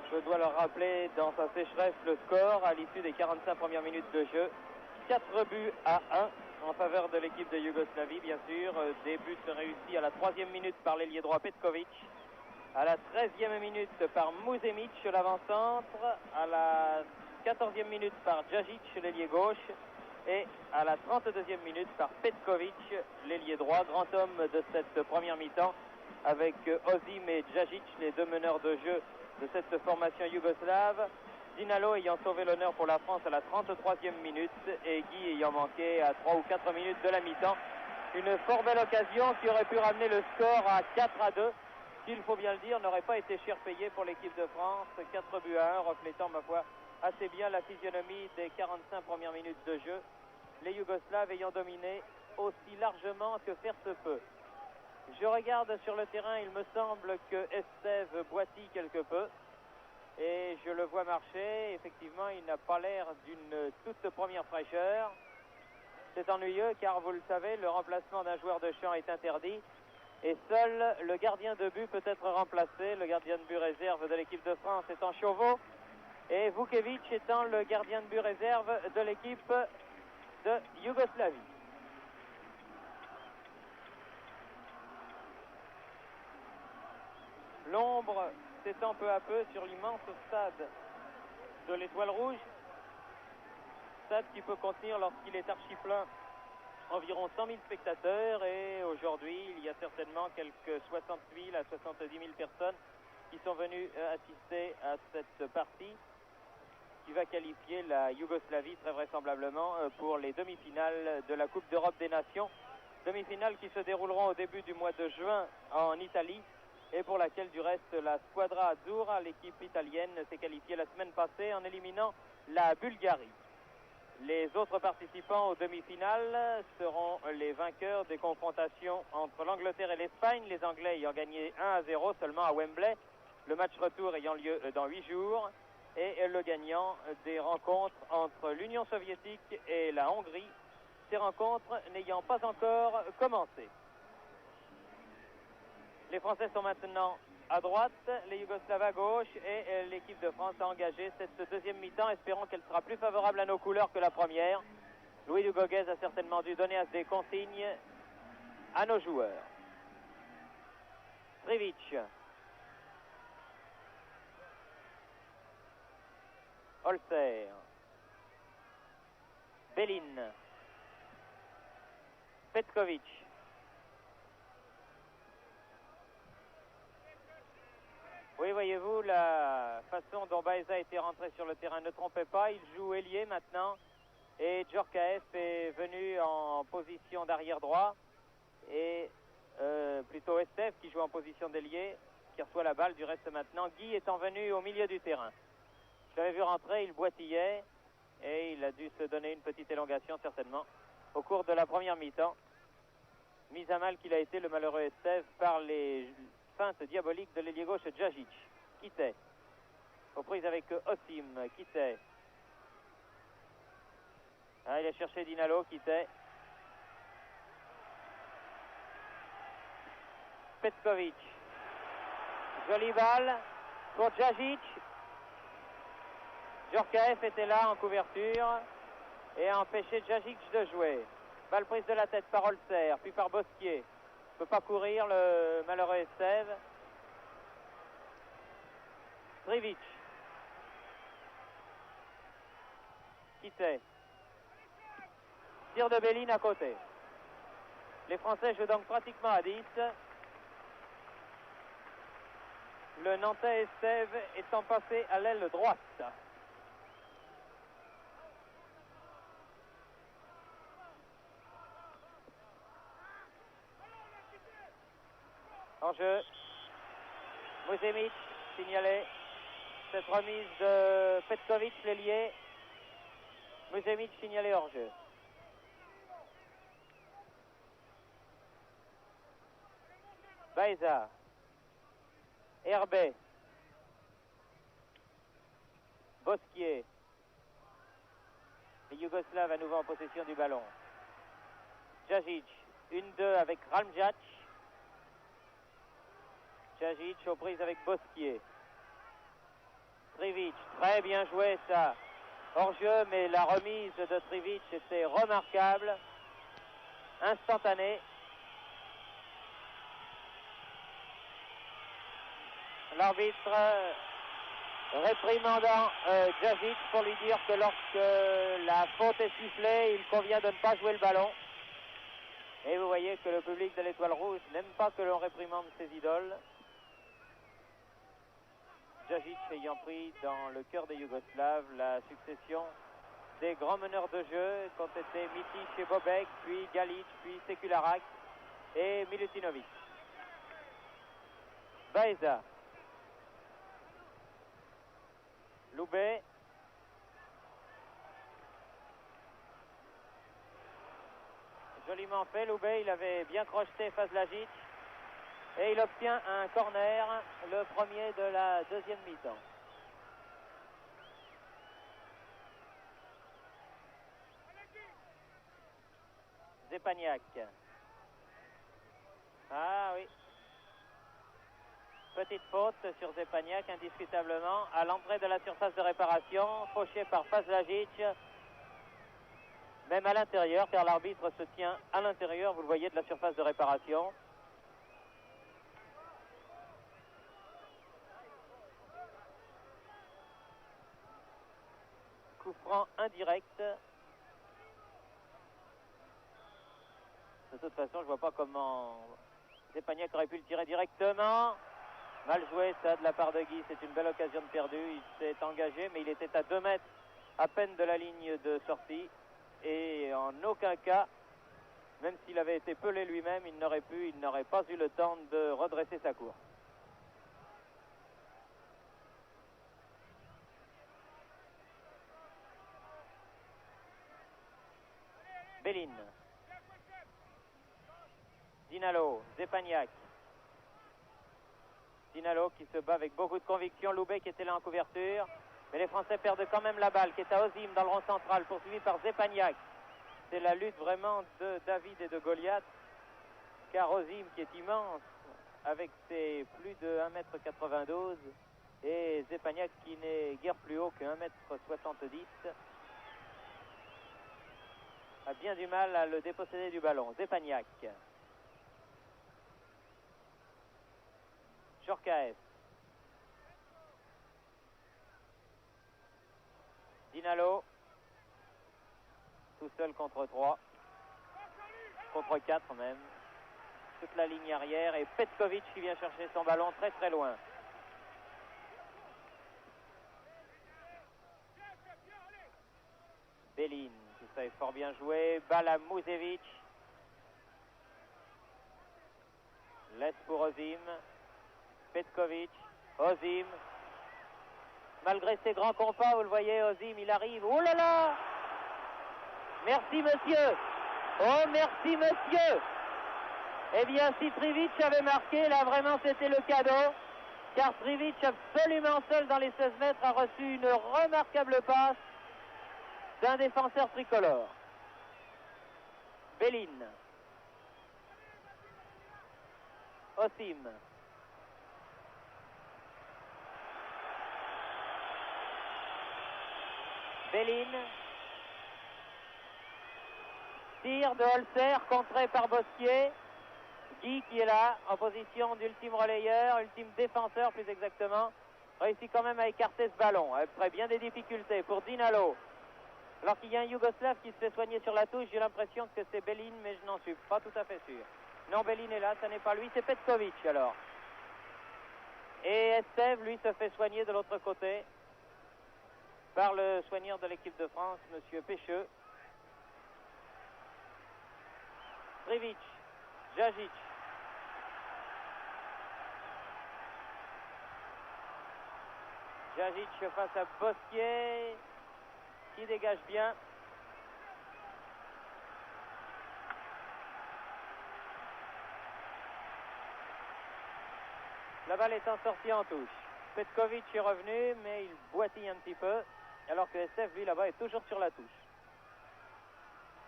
je dois leur rappeler dans sa sécheresse le score à l'issue des 45 premières minutes de jeu. 4 buts à 1 en faveur de l'équipe de Yougoslavie, bien sûr. Des buts réussis à la 3e minute par l'ailier droit Petkovic, à la 13e minute par Muzemic, l'avant-centre, à la 14e minute par Djajic, l'ailier gauche, et à la 32e minute par Petkovic, l'ailier droit, grand homme de cette première mi-temps, avec Ozim et Djajic, les deux meneurs de jeu de cette formation yougoslave. Dinalo ayant sauvé l'honneur pour la France à la 33e minute et Guy ayant manqué à 3 ou 4 minutes de la mi-temps. Une fort belle occasion qui aurait pu ramener le score à 4-2, qui, il faut bien le dire, n'aurait pas été cher payé pour l'équipe de France. 4 buts à 1, reflétant, ma foi, assez bien la physionomie des 45 premières minutes de jeu. Les Yougoslaves ayant dominé aussi largement que faire se peut. Je regarde sur le terrain, il me semble que Estev boitille quelque peu. Et je le vois marcher. Effectivement, il n'a pas l'air d'une toute première fraîcheur. C'est ennuyeux car, vous le savez, le remplacement d'un joueur de champ est interdit. Et seul le gardien de but peut être remplacé. Le gardien de but réserve de l'équipe de France étant Chauveau. Et Vukevic étant le gardien de but réserve de l'équipe de Yougoslavie. L'ombre s'étend peu à peu sur l'immense stade de l'Étoile Rouge. Stade qui peut contenir, lorsqu'il est archi plein, environ 100 000 spectateurs. Et aujourd'hui, il y a certainement quelques 60 000 à 70 000 personnes qui sont venues assister à cette partie qui va qualifier la Yougoslavie très vraisemblablement pour les demi-finales de la Coupe d'Europe des Nations. Demi-finales qui se dérouleront au début du mois de juin en Italie et pour laquelle du reste la Squadra Azzurra, l'équipe italienne, s'est qualifiée la semaine passée en éliminant la Bulgarie. Les autres participants aux demi-finales seront les vainqueurs des confrontations entre l'Angleterre et l'Espagne, les Anglais ayant gagné 1-0 seulement à Wembley, le match retour ayant lieu dans 8 jours, et le gagnant des rencontres entre l'Union soviétique et la Hongrie, ces rencontres n'ayant pas encore commencé. Les Français sont maintenant à droite, les Yougoslaves à gauche, et l'équipe de France a engagé cette deuxième mi-temps, espérant qu'elle sera plus favorable à nos couleurs que la première. Louis Dugoguez a certainement dû donner des consignes à nos joueurs. Trivic. Holzer. Belin. Petkovic. Oui, voyez-vous, la façon dont Baeza était rentré sur le terrain ne trompait pas. Il joue ailier maintenant. Et Djorkaeff est venu en position d'arrière droit. Et plutôt Estev qui joue en position d'ailier, qui reçoit la balle du reste maintenant. Guy étant venu au milieu du terrain. Je l'avais vu rentrer, il boitillait. Et il a dû se donner une petite élongation certainement au cours de la première mi-temps. Mis à mal qu'il a été, le malheureux Estev, par les feinte diabolique de l'ailier gauche Djajic. Quittait. Aux prises avec Osim. Quittait. Ah, il a cherché Dinalo. Quittait. Petkovic. Jolie balle pour Djajic. Djorkaeff était là en couverture et a empêché Djajic de jouer. Balle prise de la tête par Holzer, puis par Bosquier. Ne peut pas courir le malheureux Estev. Trivic. Quittait. Tir de Belin à côté. Les Français jouent donc pratiquement à 10. Le Nantais Estev étant passé à l'aile droite. En jeu. Muzemic signalé. Cette remise de Petkovic, l'ailier. Muzemic signalé hors jeu. Baeza. Herbet. Bosquier. Les Yougoslaves à nouveau en possession du ballon. Djajic. 1-2 avec Ramjac. Djajic aux prises avec Bosquier. Trivic. Très bien joué ça. Hors jeu, mais la remise de Trivic était remarquable. Instantanée. L'arbitre réprimandant Djajic pour lui dire que lorsque la faute est sifflée, il convient de ne pas jouer le ballon. Et vous voyez que le public de l'Étoile Rouge n'aime pas que l'on réprimande ses idoles. Djajic ayant pris dans le cœur des Yougoslaves la succession des grands meneurs de jeu qu'ont été Mitic et Bobek, puis Galic, puis Sekularak et Milutinovic. Baeza. Loubet. Joliment fait, Loubet, il avait bien crocheté Fazlagic et il obtient un corner, le premier de la deuxième mi-temps. Zepaniak. Ah oui. Petite faute sur Zepaniak, indiscutablement, à l'entrée de la surface de réparation, fauché par Fazlagic. Même à l'intérieur, car l'arbitre se tient à l'intérieur, vous le voyez, de la surface de réparation. Coup franc indirect. De toute façon, je vois pas comment Zepaniak aurait pu le tirer directement. Mal joué ça de la part de Guy, c'est une belle occasion de perdu. Il s'est engagé, mais il était à 2 mètres à peine de la ligne de sortie. Et en aucun cas, même s'il avait été pelé lui-même, il n'aurait pas eu le temps de redresser sa course. Bélin. Dinalo, Zepaniak. Dinalo qui se bat avec beaucoup de conviction. Loubet qui était là en couverture. Mais les Français perdent quand même la balle, qui est à Ozim dans le rond central, poursuivi par Zepaniak. C'est la lutte vraiment de David et de Goliath. Car Ozim, qui est immense, avec ses plus de 1m92, et Zepaniak qui n'est guère plus haut que 1m70, a bien du mal à le déposséder du ballon. Zepaniak. Djorkaeff. Dinalo. Tout seul contre 3. Contre 4 même. Toute la ligne arrière. Et Petkovic qui vient chercher son ballon très très loin. Bélin. Tout ça est fort bien joué. Balle à Muzevic. Laisse pour Ozim. Petkovic. Ozim. Malgré ses grands compas, vous le voyez, Ozim, il arrive. Oh là là! Merci, monsieur! Oh, merci, monsieur! Eh bien, si Trivic avait marqué, là, vraiment, c'était le cadeau. Car Trivic, absolument seul dans les 16 mètres, a reçu une remarquable passe d'un défenseur tricolore. Bélin. Osim. Bélin. Tir de Holzer, contré par Bosquier. Guy qui est là, en position d'ultime relayeur, ultime défenseur plus exactement, réussit quand même à écarter ce ballon, après bien des difficultés pour Dinalo. Alors qu'il y a un Yougoslave qui se fait soigner sur la touche, j'ai l'impression que c'est Bélin, mais je n'en suis pas tout à fait sûr. Non, Bélin est là, ça n'est pas lui, c'est Petkovic alors. Et Estève, lui, se fait soigner de l'autre côté par le soigneur de l'équipe de France, monsieur Pêcheux. Trivic, Djajic. Jajic face à Bosquier qui dégage bien. La balle étant sortie en touche. Petkovic est revenu, mais il boitille un petit peu, alors que SF, lui, là-bas, est toujours sur la touche.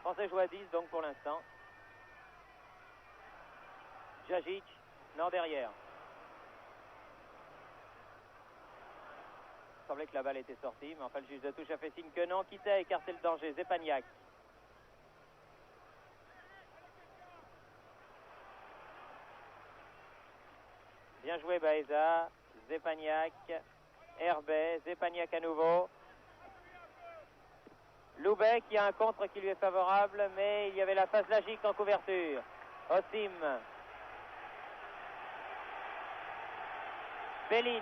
Français joue à 10, donc, pour l'instant. Jajic, non, derrière. Il semblait que la balle était sortie, mais enfin, le juge de touche a fait signe que non. Quitte à écarter le danger. Zepaniak. Bien joué Baeza, Zepaniak, Herbet, Zepaniak à nouveau. Loubet qui a un contre qui lui est favorable, mais il y avait la phase logique en couverture. Osim. Bellin.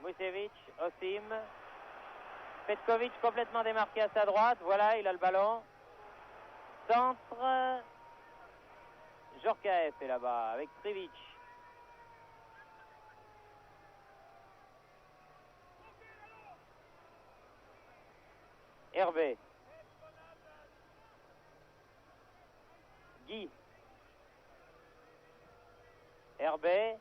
Musevic, Osim. Petkovic complètement démarqué à sa droite. Voilà, il a le ballon. Centre. Djorkaeff est là-bas avec Trivic. Hervé. Guy. Hervé.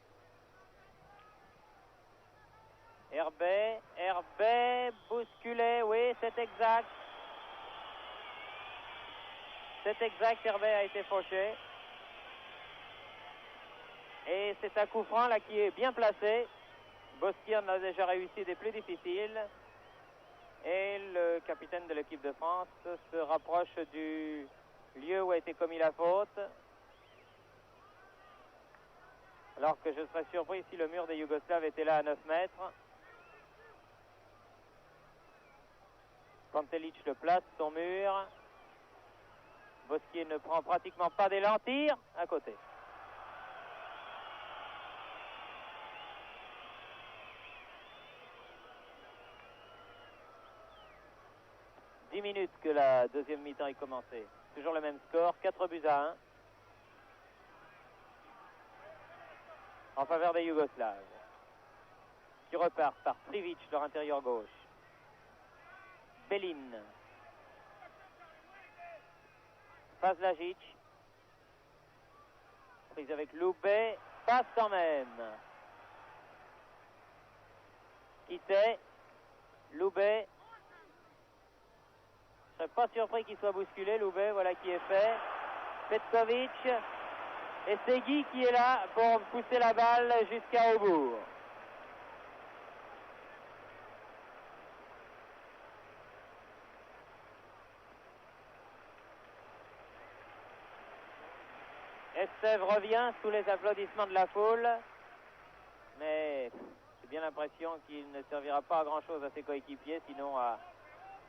Hervé bousculé, oui, c'est exact. C'est exact, Hervé a été fauché. Et c'est un coup franc là qui est bien placé. Bosquier en a déjà réussi des plus difficiles. Et le capitaine de l'équipe de France se rapproche du lieu où a été commis la faute. Alors que je serais surpris si le mur des Yougoslaves était là à 9 mètres. Pantelic le place, son mur. Bosquier ne prend pratiquement pas d'élan, tire à côté. Minutes que la deuxième mi-temps est commencée. Toujours le même score, 4-1 en faveur des Yougoslaves, qui repartent par Trivic, leur intérieur gauche. Bellin. Fazlagic. Prise avec Loubet. Passe quand même. Quitté. Loubet. Je ne serais pas surpris qu'il soit bousculé, Loubet, voilà qui est fait. Petkovic, et c'est Guy qui est là pour pousser la balle jusqu'à Aubourg. Estève revient sous les applaudissements de la foule, mais j'ai bien l'impression qu'il ne servira pas à grand chose à ses coéquipiers, sinon à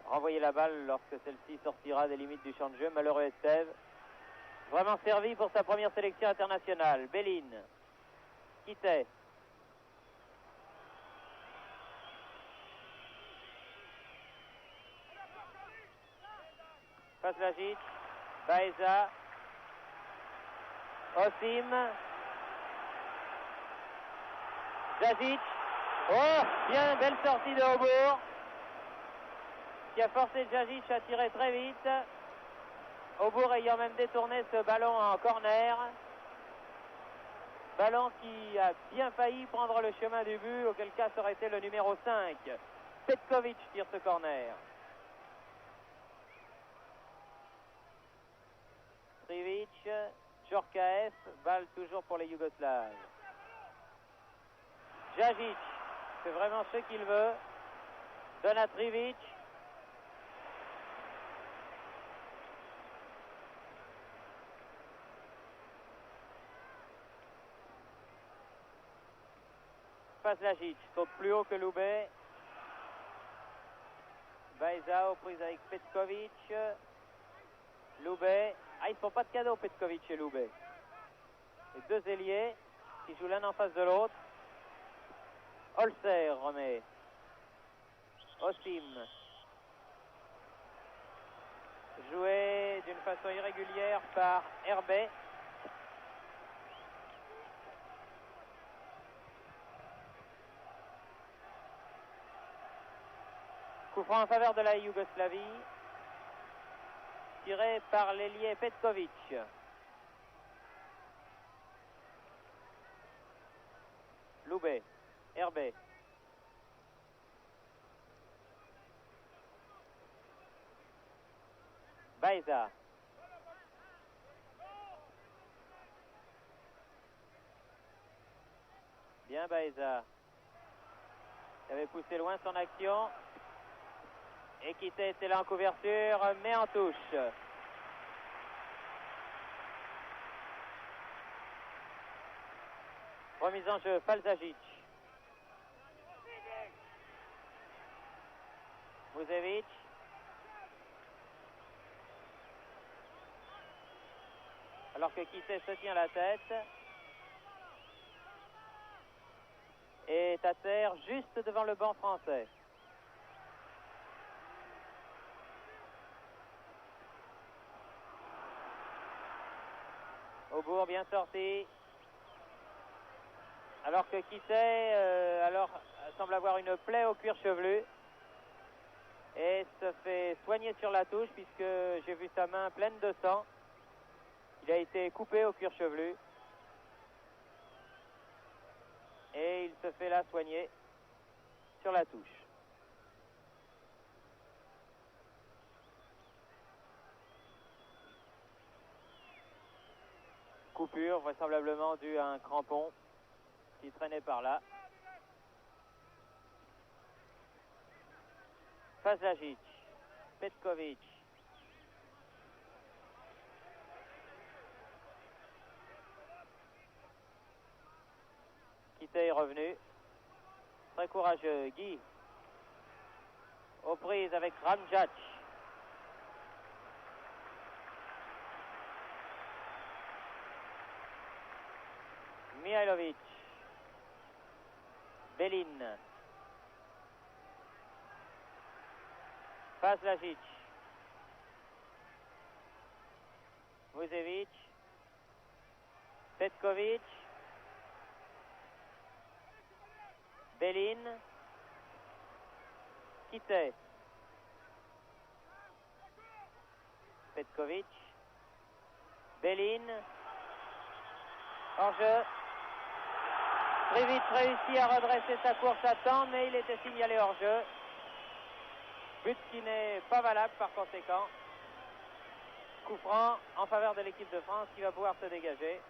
renvoyer la balle lorsque celle-ci sortira des limites du champ de jeu. Malheureux Estève. Vraiment servi pour sa première sélection internationale. Bellin. Quittet. Fazlagic. Baeza. Osim. Jajic. Oh, bien belle sortie de Aubourg, qui a forcé Jajic à tirer très vite. Aubourg ayant même détourné ce ballon en corner. Ballon qui a bien failli prendre le chemin du but, auquel cas ça aurait été le numéro 5. Petkovic tire ce corner. Trivic, Djorkaeff, balle toujours pour les Yougoslaves. Jajic, c'est vraiment ce qu'il veut. Donne à Trivic. Fazlagic saute plus haut que Loubet. Baeza aux prises avec Petkovic. Loubet. Ah, ils ne font pas de cadeau, Petkovic et Loubet. Les deux ailiers qui jouent l'un en face de l'autre. Holzer remet. Osim. Joué d'une façon irrégulière par Herbet. Coup franc en faveur de la Yougoslavie, tiré par l'ailier Petkovic. Loubet, Herbet. Baeza. Bien Baeza. Il avait poussé loin son action. Et Quittet était là en couverture, mais en touche. Remise en jeu, Falzagic. Musevic. Alors que Quittet se tient la tête. Et est à terre juste devant le banc français. Aubourg bien sorti. Alors que Quittet semble avoir une plaie au cuir chevelu. Et se fait soigner sur la touche puisque j'ai vu sa main pleine de sang. Il a été coupé au cuir chevelu. Et il se fait là soigner sur la touche. Coupure vraisemblablement due à un crampon qui traînait par là. Falzagic, Petkovic. Quittet est revenu. Très courageux. Guy. Aux prises avec Ramjac. Mihailovic. Belin. Falzagic. Musevic. Petkovic. Belin. Quittet. Petkovic. Belin. Hors-jeu. Privic réussit à redresser sa course à temps, mais il était signalé hors-jeu. But qui n'est pas valable par conséquent. Coup franc en faveur de l'équipe de France qui va pouvoir se dégager.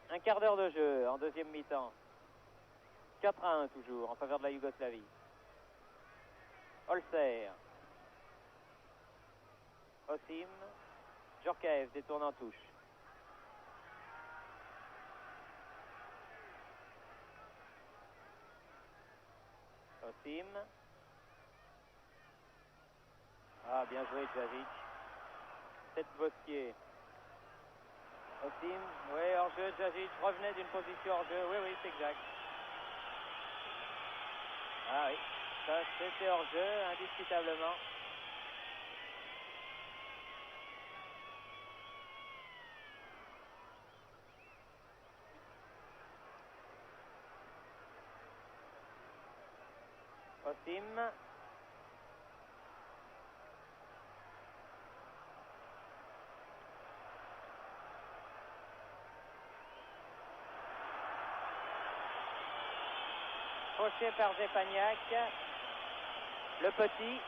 Un quart d'heure de jeu en deuxième mi-temps. 4-1 toujours en faveur de la Yougoslavie. Holzer. Osim. Djorkaeff détourne en touche. Osim. Ah, bien joué Djazic. Tête Bosquier. Osim, oui, hors-jeu, Djazic revenait d'une position hors-jeu. Oui, c'est exact. Ah oui, ça c'était hors-jeu, indiscutablement. Osim. Fauché par Zepaniak. Le petit.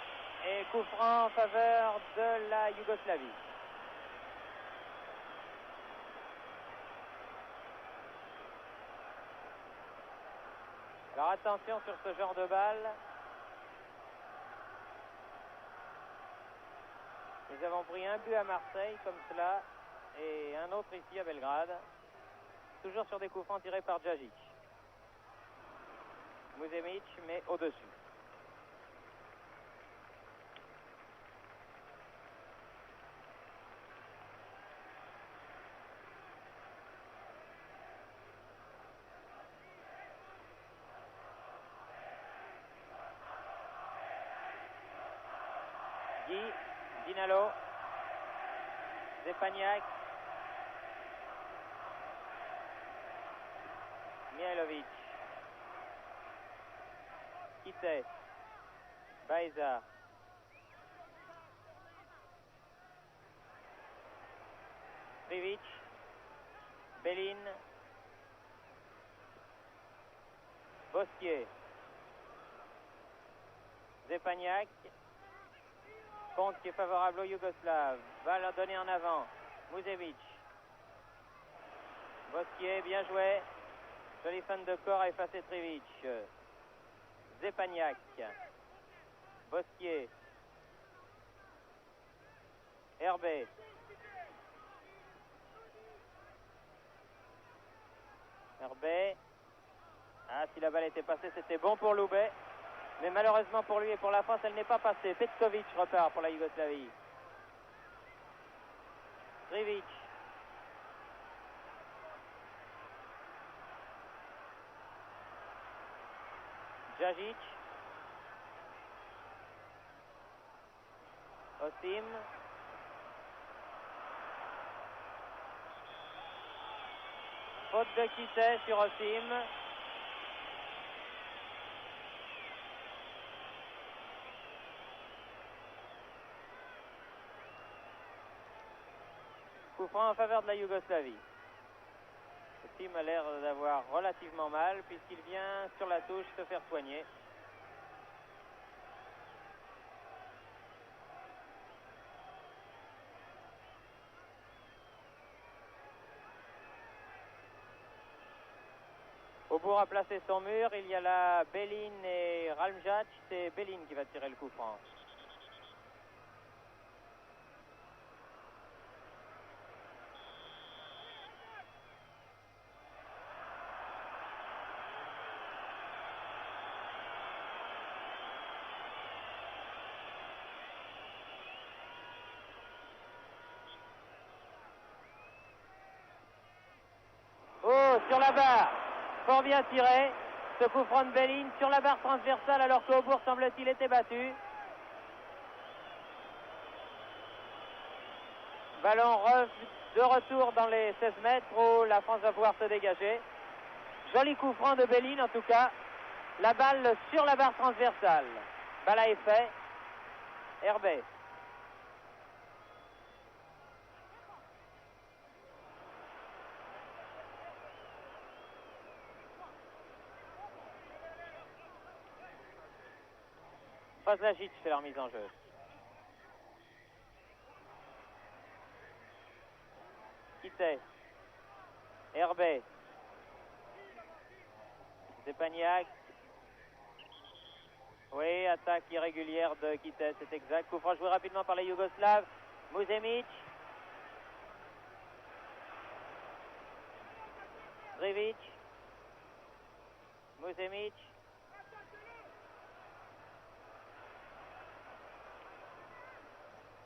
Et coup franc en faveur de la Yougoslavie. Alors attention sur ce genre de balle. Nous avons pris un but à Marseille comme cela et un autre ici à Belgrade. Toujours sur des coups francs tirés par Djazic. Musevic mais au-dessus. Guy, Dinalo, Zepaniak. Mihailovic. Kitay. Baiza. Trivic. Belin. Bosquier. Zepaniak. Compte qui est favorable aux Yougoslaves. Balle donnée en avant. Musevic. Bosquier, bien joué. Joli fin de corps à effacer Trivic. Zepaniak. Bosquier. Herbet. Herbet. Ah, si la balle était passée, c'était bon pour Loubet. Mais malheureusement pour lui et pour la France, elle n'est pas passée. Petkovic repart pour la Yougoslavie. Trivic. Djajic. Osim. Faute de Kitay sur Osim. Coup franc en faveur de la Yougoslavie. Osim a l'air d'avoir relativement mal puisqu'il vient sur la touche se faire soigner. Aubourg a placé son mur, il y a là Belin et Ralmjac, c'est Belin qui va tirer le coup franc. Oh, sur la barre! Fort bien tiré, ce coup franc de Belin sur la barre transversale alors qu'Aubourg semble-t-il était battu. Ballon de retour dans les 16 mètres où la France va pouvoir se dégager. Joli coup franc de Belin en tout cas. La balle sur la barre transversale. Balle à effet. Herbet. Fazlagic fait leur mise en jeu. Kitay. Herbet. Zepaniak. Oui, attaque irrégulière de Kitay, c'est exact. Coup franc joué rapidement par les Yougoslaves. Muzemic. Trivic. Muzemic.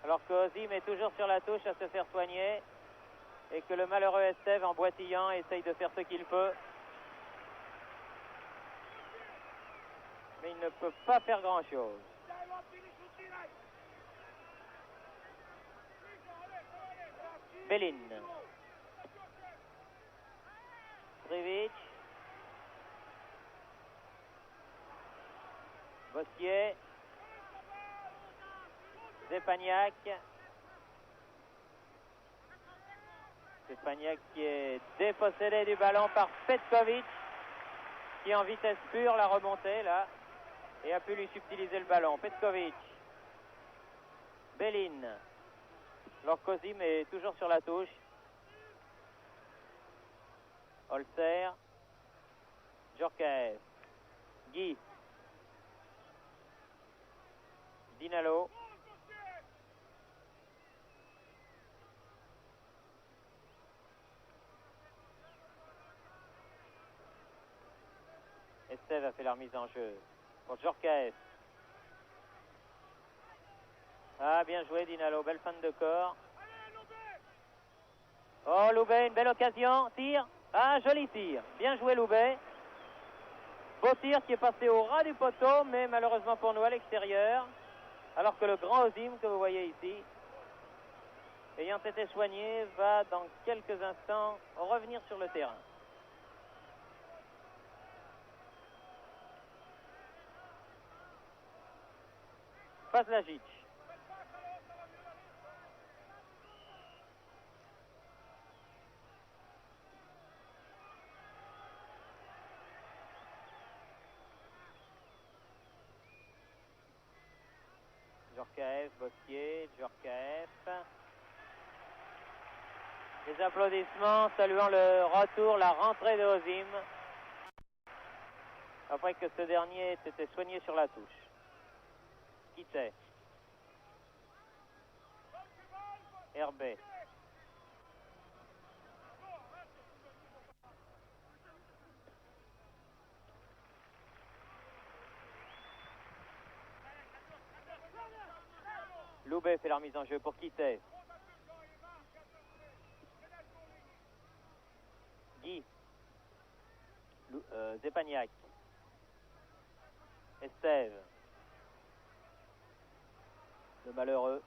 Alors que Osim est toujours sur la touche à se faire soigner et que le malheureux Estève, en boitillant, essaye de faire ce qu'il peut. Mais il ne peut pas faire grand-chose. Belin. Trivic. Bosquier. Zepaniak. Zepaniak qui est dépossédé du ballon par Petkovic qui en vitesse pure l'a remonté là et a pu lui subtiliser le ballon. Petkovic. Belin. Lorkozim est toujours sur la touche. Holzer. Djorkaeff. Guy. Dinalo. Estève a fait la remise en jeu pour Djorkaeff. Ah, bien joué Dinalo, belle fin de corps. Oh, Loubet, une belle occasion, tir. Ah, joli tir, bien joué Loubet. Beau tir qui est passé au ras du poteau, mais malheureusement pour nous à l'extérieur. Alors que le grand Osim que vous voyez ici ayant été soigné, va dans quelques instants revenir sur le terrain. Vaslagic. Djorkaeff, Bosquier, Djorkaeff. Les applaudissements saluant le retour, la rentrée de Ozim, après que ce dernier ait été soigné sur la touche. Quittait. Herbet. Loubet fait la remise en jeu pour Quittet. Guy. Zepagnac. Estève. Le malheureux.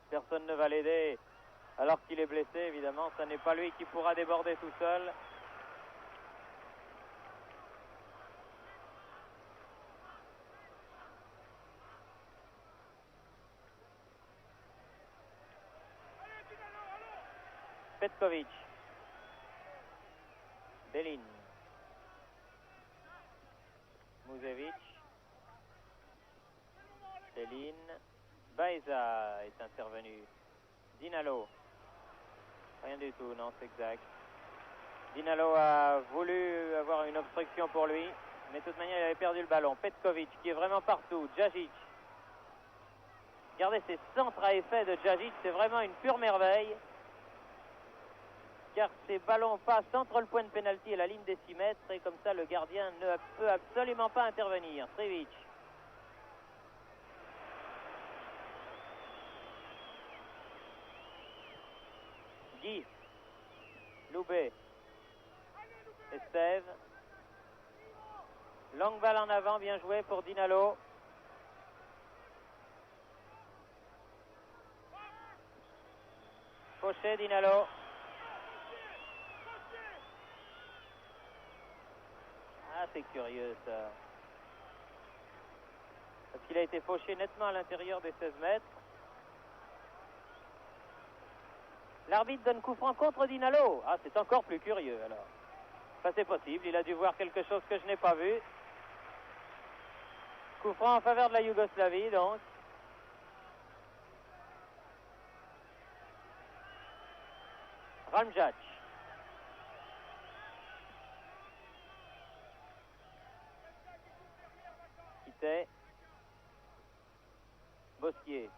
Personne ne va l'aider alors qu'il est blessé, évidemment. Ce n'est pas lui qui pourra déborder tout seul. Petkovic. Belin. Musevic. Belin. Baeza est intervenu. Dinalo. Rien du tout, non, c'est exact. Dinalo a voulu avoir une obstruction pour lui, mais de toute manière, il avait perdu le ballon. Petkovic qui est vraiment partout. Djajic. Regardez ces centres à effet de Djajic, c'est vraiment une pure merveille. Car ces ballons passent entre le point de pénalty et la ligne des 6 mètres, et comme ça, le gardien ne peut absolument pas intervenir. Trivic. Guy. Loubet. Estève. Longue balle en avant, bien joué pour Dinalo. Fauché, Dinalo. Ah, c'est curieux ça. Parce qu'il a été fauché nettement à l'intérieur des 16 mètres. L'arbitre donne coup franc contre Dinalo. Ah, c'est encore plus curieux alors. Ça c'est possible, il a dû voir quelque chose que je n'ai pas vu. Coup franc en faveur de la Yougoslavie donc. Ramjac. Quittet. Bosquier.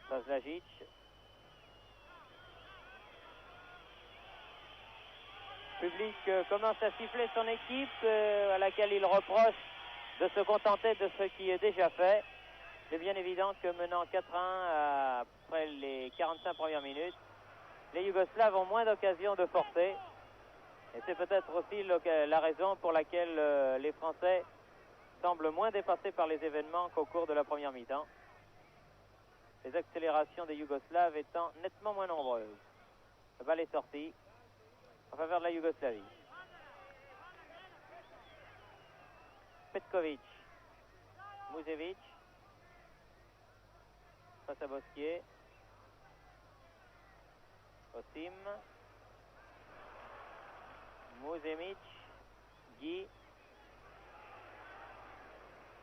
Vaslagic. Le public commence à siffler son équipe à laquelle il reproche de se contenter de ce qui est déjà fait. C'est bien évident que menant 4-1 après les 45 premières minutes, les Yougoslaves ont moins d'occasions de forcer. Et c'est peut-être aussi la raison pour laquelle les Français semblent moins dépassés par les événements qu'au cours de la première mi-temps. Les accélérations des Yougoslaves étant nettement moins nombreuses. La balle est sortie en faveur de la Yougoslavie. Petkovic. Musevic. Face à Bosquier. Osim. Musemic. Guy.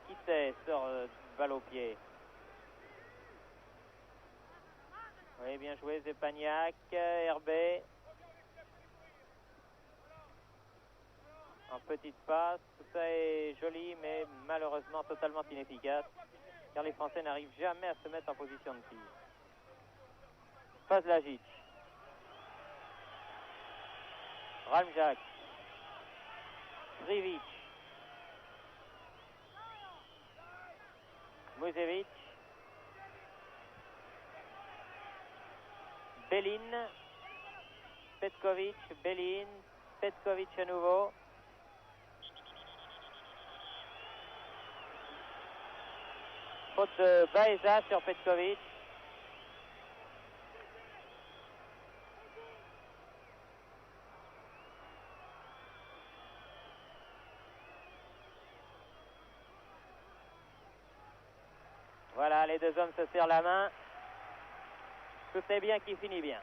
Quittet sort balle au pied. Oui, bien joué, Zepagnac, Herbet. En petite passe, tout ça est joli, mais malheureusement totalement inefficace, car les Français n'arrivent jamais à se mettre en position de tir. Vaslagic. Ramjac. Trivic. Musevic. Belin. Petkovic. Belin. Petkovic à nouveau. Faute de Baeza sur Petkovic. Voilà, les deux hommes se serrent la main. Tout est bien qui finit bien.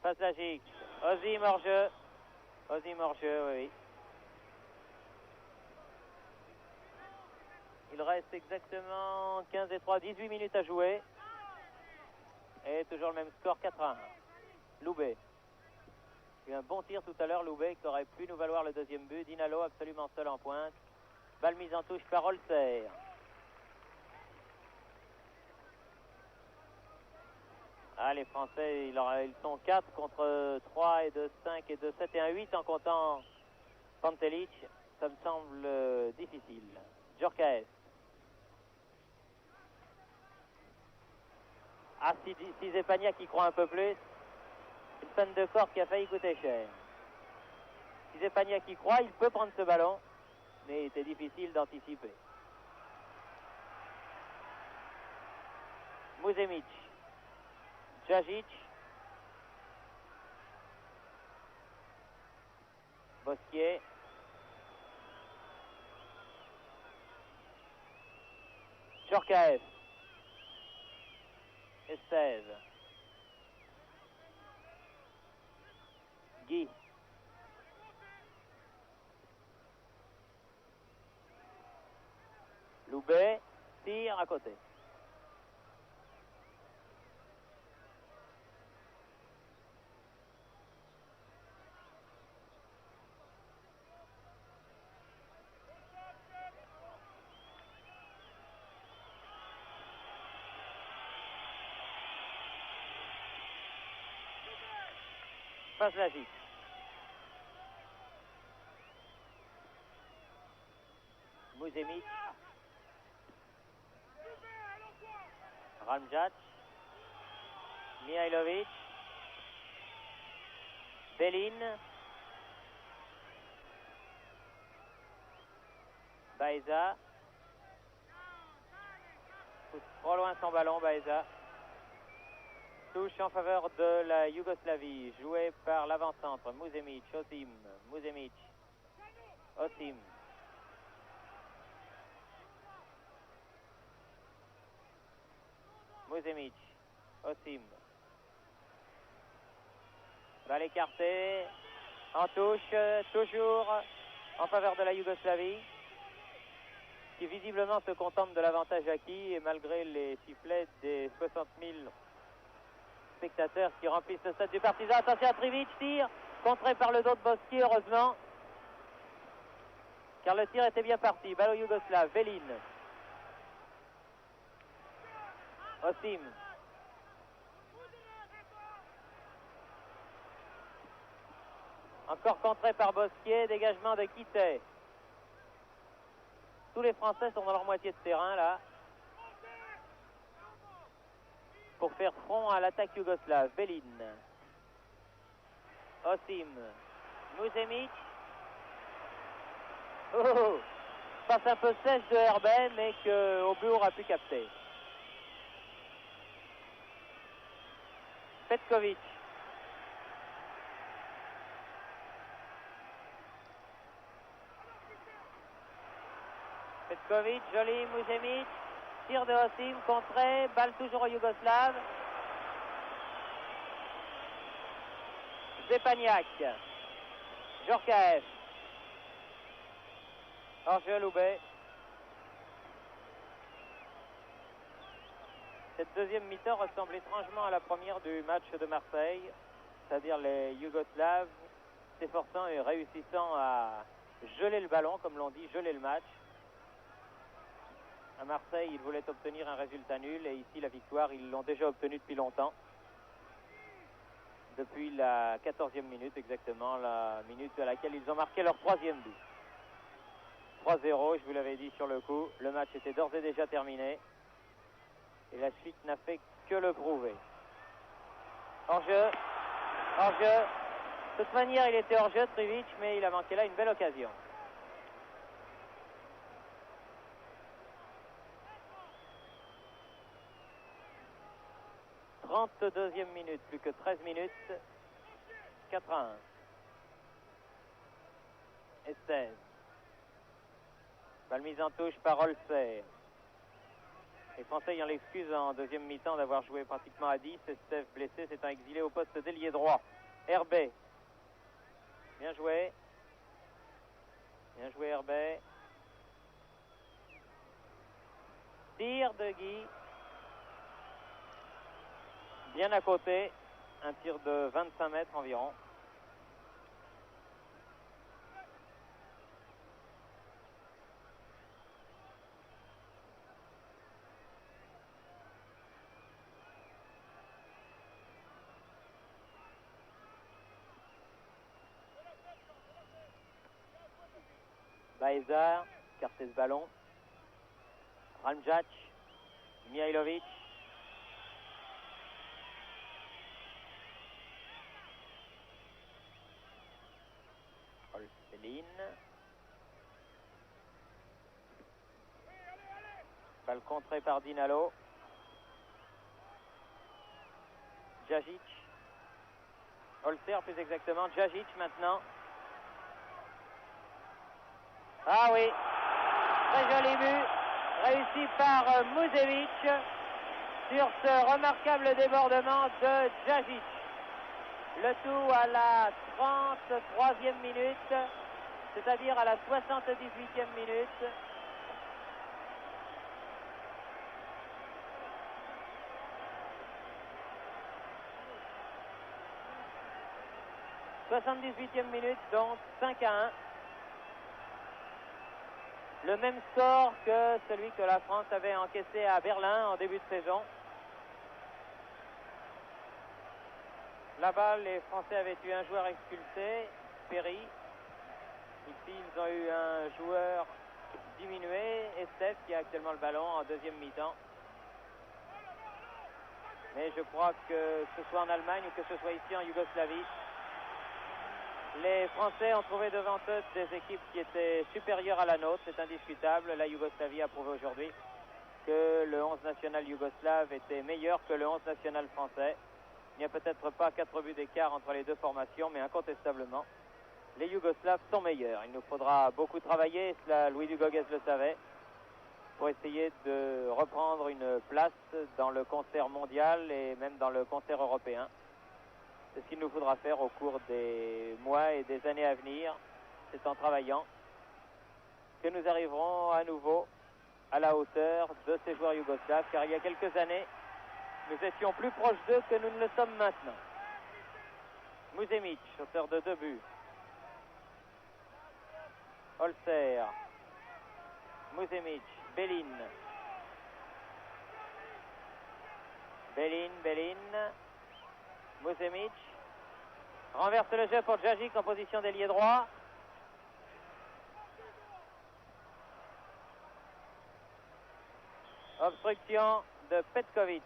Passage. Osim hors-jeu. Osim hors-jeu, oui. Il reste exactement 15 et 3, 18 minutes à jouer. Et toujours le même score, 4-1. Loubet. Il y a eu un bon tir tout à l'heure, Loubet, qui aurait pu nous valoir le deuxième but. Dinalo absolument seul en pointe. Balle mise en touche par Holzer. Ah, les Français, ils sont 4 contre 3 et 2, 5 et 2, 7 et 1, 8 en comptant Pantelic. Ça me semble difficile. Djorkaeff. Ah, si Zepania qui croit un peu plus. Une panne de corps qui a failli coûter cher. Si Zepania qui croit, il peut prendre ce ballon. Mais c'est difficile d'anticiper. Muzemic. Djajic. Bosquier. Djorkaeff. Estève. Guy. Loubet tire à côté. Passe la gifle. Muzemic. Ramjac. Mihailovic. Belin. Baeza. Pousse trop loin son ballon, Baeza. Touche en faveur de la Yougoslavie, joué par l'avant-centre. Muzemic, Osim, Muzemic, Osim. Muzemic, Osim. Balle écartée, en touche, toujours en faveur de la Yougoslavie, qui visiblement se contente de l'avantage acquis, et malgré les sifflets des 60 000 spectateurs qui remplissent le stade du Partizan. Attention à Trivic, tir, contré par le dos de Bosquier, heureusement, car le tir était bien parti. Balle au Yougoslave, Belin. Osim. Encore contré par Bosquier, dégagement de Kitay. Tous les Français sont dans leur moitié de terrain là, pour faire front à l'attaque yougoslave. Belin. Osim. Muzemic. Oh, passe un peu sèche de Herbet, mais que Aubourg a pu capter. Petkovic. Petkovic, joli, Muzemic. Tir de Osim, contré, balle toujours au Yougoslave. Zepaniak. Djorkaeff. Hors-jeu, Loubet. Cette deuxième mi-temps ressemble étrangement à la première du match de Marseille, c'est-à-dire les Yougoslaves s'efforçant et réussissant à geler le ballon, comme l'on dit, geler le match. À Marseille, ils voulaient obtenir un résultat nul, et ici, la victoire, ils l'ont déjà obtenue depuis longtemps. Depuis la 14e minute, exactement, la minute à laquelle ils ont marqué leur troisième but. 3-0, je vous l'avais dit sur le coup, le match était d'ores et déjà terminé. Et la suite n'a fait que le prouver. Hors-jeu, hors-jeu, De toute manière, il était hors jeu, Trivic, mais il a manqué là une belle occasion. « 32e minute, plus que 13 minutes. 4-1. Estève. Balle mise en touche par Olser. Les Français ayant l'excuse en deuxième mi-temps d'avoir joué pratiquement à 10. Estève blessé, s'étant exilé au poste d'ailier droit. Herbet. Bien joué. Bien joué Herbet. Tir de Guy. Bien à côté. Un tir de 25 mètres environ. Baezar, écarté ce ballon. Ramjac, Mihailovic. Olselin. Balle contrée par Dinalo. Djajic. Olser plus exactement. Djajic maintenant. Ah oui, très joli but, réussi par Musevic sur ce remarquable débordement de Djajic. Le tout à la 33e minute, c'est-à-dire à la 78e minute. « 78e minute, donc 5-1. Le même score que celui que la France avait encaissé à Berlin en début de saison. Là-bas, les Français avaient eu un joueur expulsé, Perry. Ici, ils ont eu un joueur diminué, Estève, qui a actuellement le ballon en deuxième mi-temps. Mais je crois que ce soit en Allemagne ou que ce soit ici en Yougoslavie, les Français ont trouvé devant eux des équipes qui étaient supérieures à la nôtre, c'est indiscutable. La Yougoslavie a prouvé aujourd'hui que le 11 national yougoslave était meilleur que le 11 national français. Il n'y a peut-être pas 4 buts d'écart entre les deux formations, mais incontestablement, les Yougoslaves sont meilleurs. Il nous faudra beaucoup travailler, et cela Louis Dugauguez le savait, pour essayer de reprendre une place dans le concert mondial et même dans le concert européen. C'est ce qu'il nous faudra faire au cours des mois et des années à venir. C'est en travaillant que nous arriverons à nouveau à la hauteur de ces joueurs yougoslaves, car il y a quelques années, nous étions plus proches d'eux que nous ne le sommes maintenant. Musemic, auteur de 2 buts. Olser. Musemic. Belin. Belin. Musemic. Renverse le jeu pour Djajic en position d'ailier droit. Obstruction de Petkovic.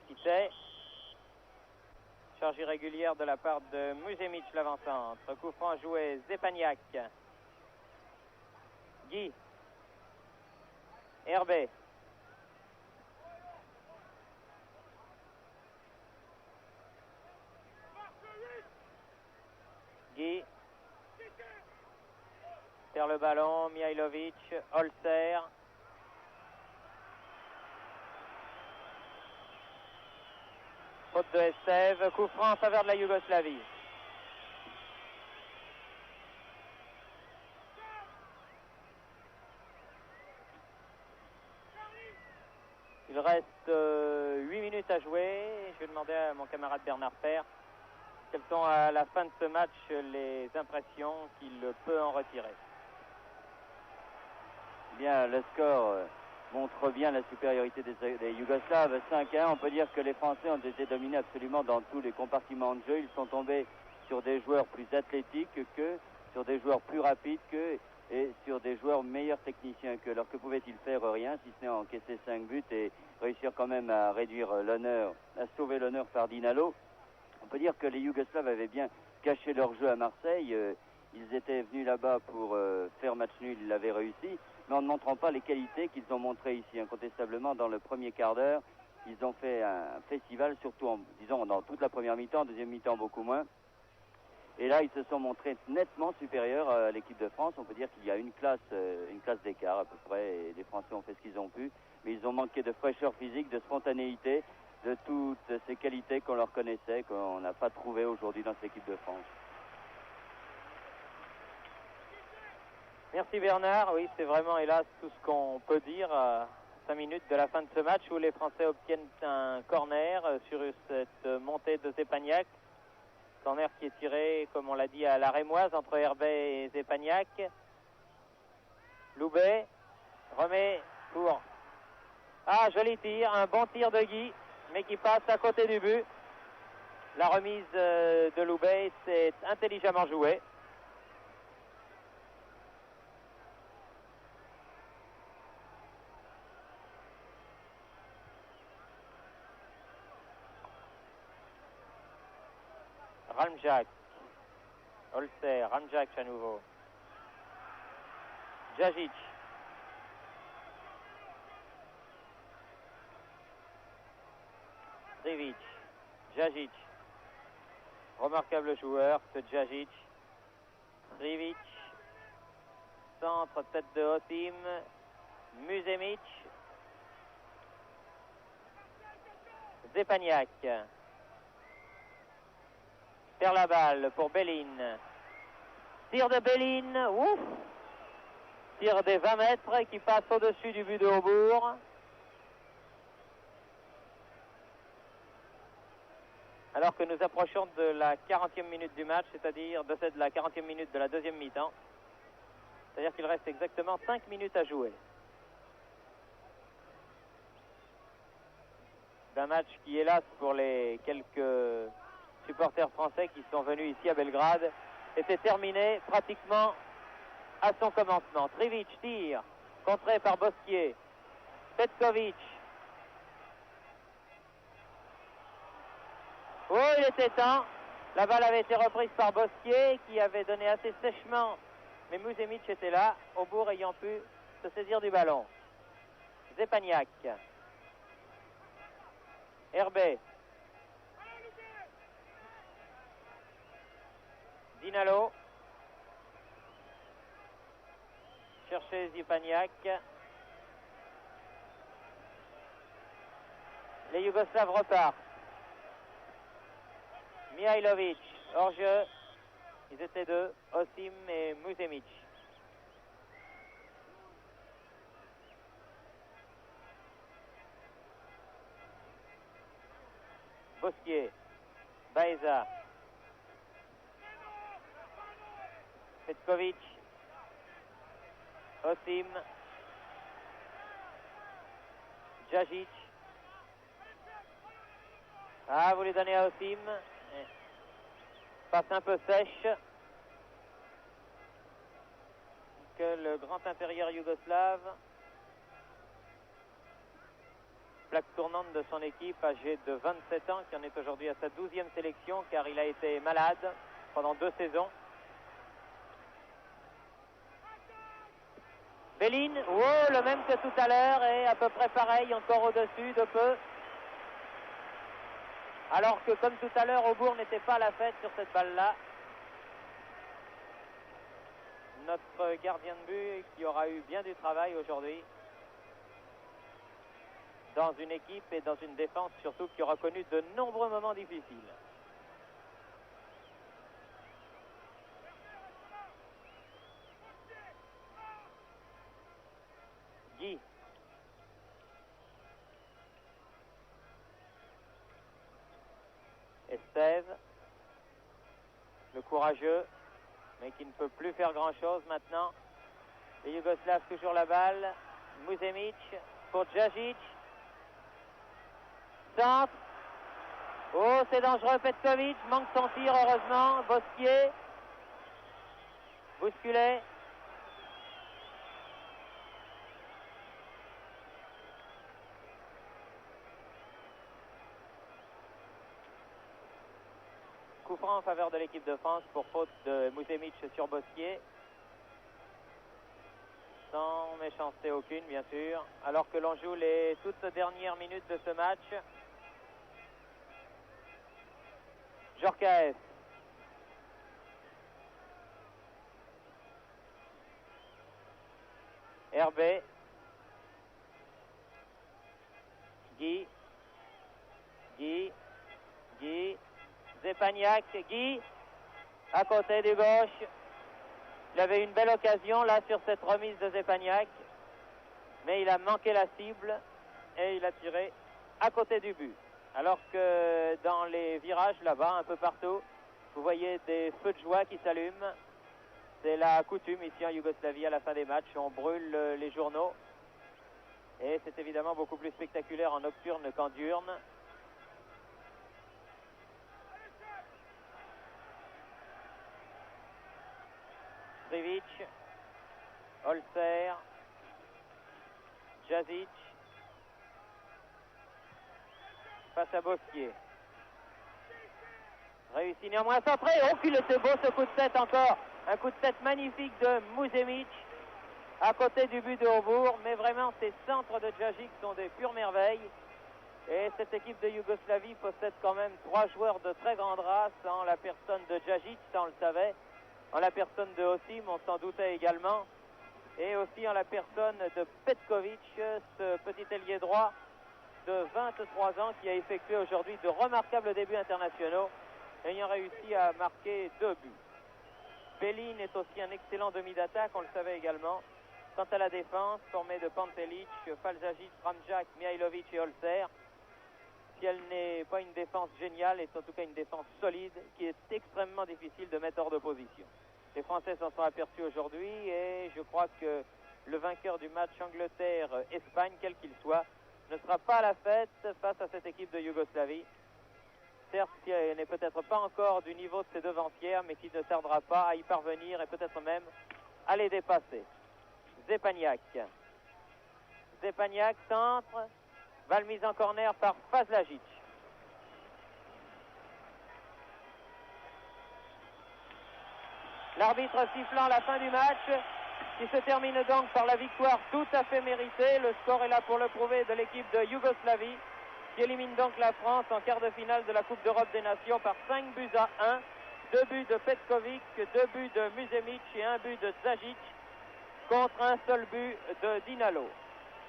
Quitté. Charge irrégulière de la part de Musemic, l'avant-centre. Coup franc joué, Zepaniak. Guy. Herbet. Guy. Perd le ballon, Mihailovic. Olser. Faute de Estève, coup franc en faveur de la Yougoslavie. Il reste 8 minutes à jouer. Je vais demander à mon camarade Bernard Père quelles sont à la fin de ce match les impressions qu'il peut en retirer.
Bien, le score montre bien la supériorité des Yougoslaves. 5-1, on peut dire que les Français ont été dominés absolument dans tous les compartiments de jeu. Ils sont tombés sur des joueurs plus athlétiques qu'eux, sur des joueurs plus rapides qu'eux et sur des joueurs meilleurs techniciens qu'eux. Alors que pouvaient-ils faire? Rien, si ce n'est encaisser 5 buts et réussir quand même à réduire l'honneur, à sauver l'honneur par Dinalo. On peut dire que les Yougoslaves avaient bien caché leur jeu à Marseille. Ils étaient venus là-bas pour faire match nul, ils l'avaient réussi, mais en ne montrant pas les qualités qu'ils ont montrées ici. Incontestablement, dans le premier quart d'heure, ils ont fait un festival, surtout disons dans toute la première mi-temps, deuxième mi-temps beaucoup moins. Et là, ils se sont montrés nettement supérieurs à l'équipe de France. On peut dire qu'il y a une classe d'écart à peu près, et les Français ont fait ce qu'ils ont pu, mais ils ont manqué de fraîcheur physique, de spontanéité, de toutes ces qualités qu'on leur connaissait, qu'on n'a pas trouvées aujourd'hui dans cette équipe de France.
Merci Bernard. Oui, c'est vraiment hélas tout ce qu'on peut dire à 5 minutes de la fin de ce match où les Français obtiennent un corner sur cette montée de Zepagnac. Corner qui est tiré, comme on l'a dit, à la rémoise entre Herbet et Zepagnac. Loubet remet pour... Ah, joli tir, un bon tir de Guy, mais qui passe à côté du but. La remise de Loubet, c'est intelligemment joué. Ramjak, Holzer, Ramjak à nouveau. Djajic. Trivic, Djajic. Remarquable joueur, ce Djajic. Trivic. Centre, tête de Osim. Musemic. Zepagnac. Perd la balle pour Bellin. Tir de Bellin. Ouf! Tir des 20 mètres qui passe au-dessus du but de Aubourg. Alors que nous approchons de la 40e minute du match, c'est-à-dire de la 40e minute de la deuxième mi-temps. C'est-à-dire qu'il reste exactement 5 minutes à jouer. D'un match qui, hélas, pour les quelques supporters français qui sont venus ici à Belgrade, était terminé pratiquement à son commencement. Trivic tire, contré par Bosquier. Petkovic. Oh, il était temps. La balle avait été reprise par Bosquier qui avait donné assez sèchement. Mais Musemic était là, Aubourg ayant pu se saisir du ballon. Zepagnac. Herbet. Dinalo. Chercher Zepagnac. Les Yougoslaves repartent. Mihailovic, hors-jeu. Ils étaient deux, Osim et Musemic. Bosquier, Baeza, Petkovic, Osim, Djajic. Ah, vous les donnez à Osim. Passe un peu sèche. Que le grand intérieur yougoslave, plaque tournante de son équipe, âgé de 27 ans, qui en est aujourd'hui à sa 12e sélection, car il a été malade pendant 2 saisons. Bellin, oh, le même que tout à l'heure, et à peu près pareil, encore au-dessus de peu. Alors que, comme tout à l'heure, Aubourg n'était pas à la fête sur cette balle-là. Notre gardien de but qui aura eu bien du travail aujourd'hui dans une équipe et dans une défense surtout qui aura connu de nombreux moments difficiles. Guy. Estève. Le courageux, mais qui ne peut plus faire grand-chose maintenant. Les Yougoslaves toujours la balle. Musemic, pour Djajic. Centre. Oh, c'est dangereux, Petkovic. Manque son tir, heureusement. Bosquier. Bousculé. Coup franc en faveur de l'équipe de France pour faute de Muzemic sur Bosquier. Sans méchanceté aucune, bien sûr. Alors que l'on joue les toutes dernières minutes de ce match. Djorkaeff. Hervé. Guy. Zepagnac. Guy. À côté du gauche. Il avait une belle occasion là sur cette remise de Zepagnac. Mais il a manqué la cible. Et il a tiré à côté du but. Alors que dans les virages là-bas, un peu partout, vous voyez des feux de joie qui s'allument. C'est la coutume ici en Yougoslavie à la fin des matchs. On brûle les journaux. Et c'est évidemment beaucoup plus spectaculaire en nocturne qu'en diurne. Trivic, Holzer, Djajic, face à Bosquier. Réussi néanmoins à centrer. Oh, qu'il était beau ce coup de tête encore. Un coup de tête magnifique de Muzemic à côté du but de Aubourg. Mais vraiment, ces centres de Djajic sont des pures merveilles. Et cette équipe de Yougoslavie possède quand même 3 joueurs de très grande race. En la personne de Djajic, ça on le savait. En la personne de Osim, on s'en doutait également. Et aussi en la personne de Petkovic, ce petit ailier droit de 23 ans qui a effectué aujourd'hui de remarquables débuts internationaux, ayant réussi à marquer 2 buts. Belin est aussi un excellent demi d'attaque, on le savait également. Quant à la défense, formée de Pantelic, Falzagic, Ramjak, Mihailovic et Holzer, si elle n'est pas une défense géniale, est en tout cas une défense solide qui est extrêmement difficile de mettre hors de position. Les Français s'en sont aperçus aujourd'hui et je crois que le vainqueur du match Angleterre-Espagne, quel qu'il soit, ne sera pas à la fête face à cette équipe de Yougoslavie. Certes, qui n'est peut-être pas encore du niveau de ses devancières, mais qui ne tardera pas à y parvenir et peut-être même à les dépasser. Zepagnac. Zepagnac centre. Balle mise en corner par Falzagic. L'arbitre sifflant la fin du match, qui se termine donc par la victoire tout à fait méritée. Le score est là pour le prouver de l'équipe de Yougoslavie, qui élimine donc la France en quart de finale de la Coupe d'Europe des Nations par 5 buts à 1. 2 buts de Petkovic, 2 buts de Muzemic et 1 but de Djajic contre un seul but de Dinalo.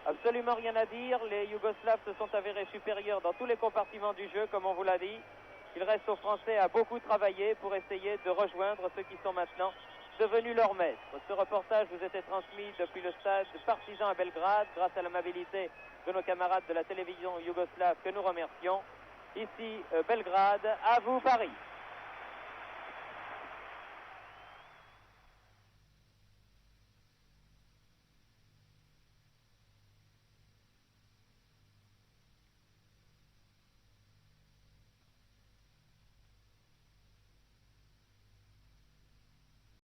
Absolument rien à dire, les Yougoslaves se sont avérés supérieurs dans tous les compartiments du jeu, comme on vous l'a dit. Il reste aux Français à beaucoup travailler pour essayer de rejoindre ceux qui sont maintenant devenus leurs maîtres. Ce reportage vous était transmis depuis le stade Partizan à Belgrade, grâce à l'amabilité de nos camarades de la télévision yougoslave que nous remercions. Ici, Belgrade, à vous Paris.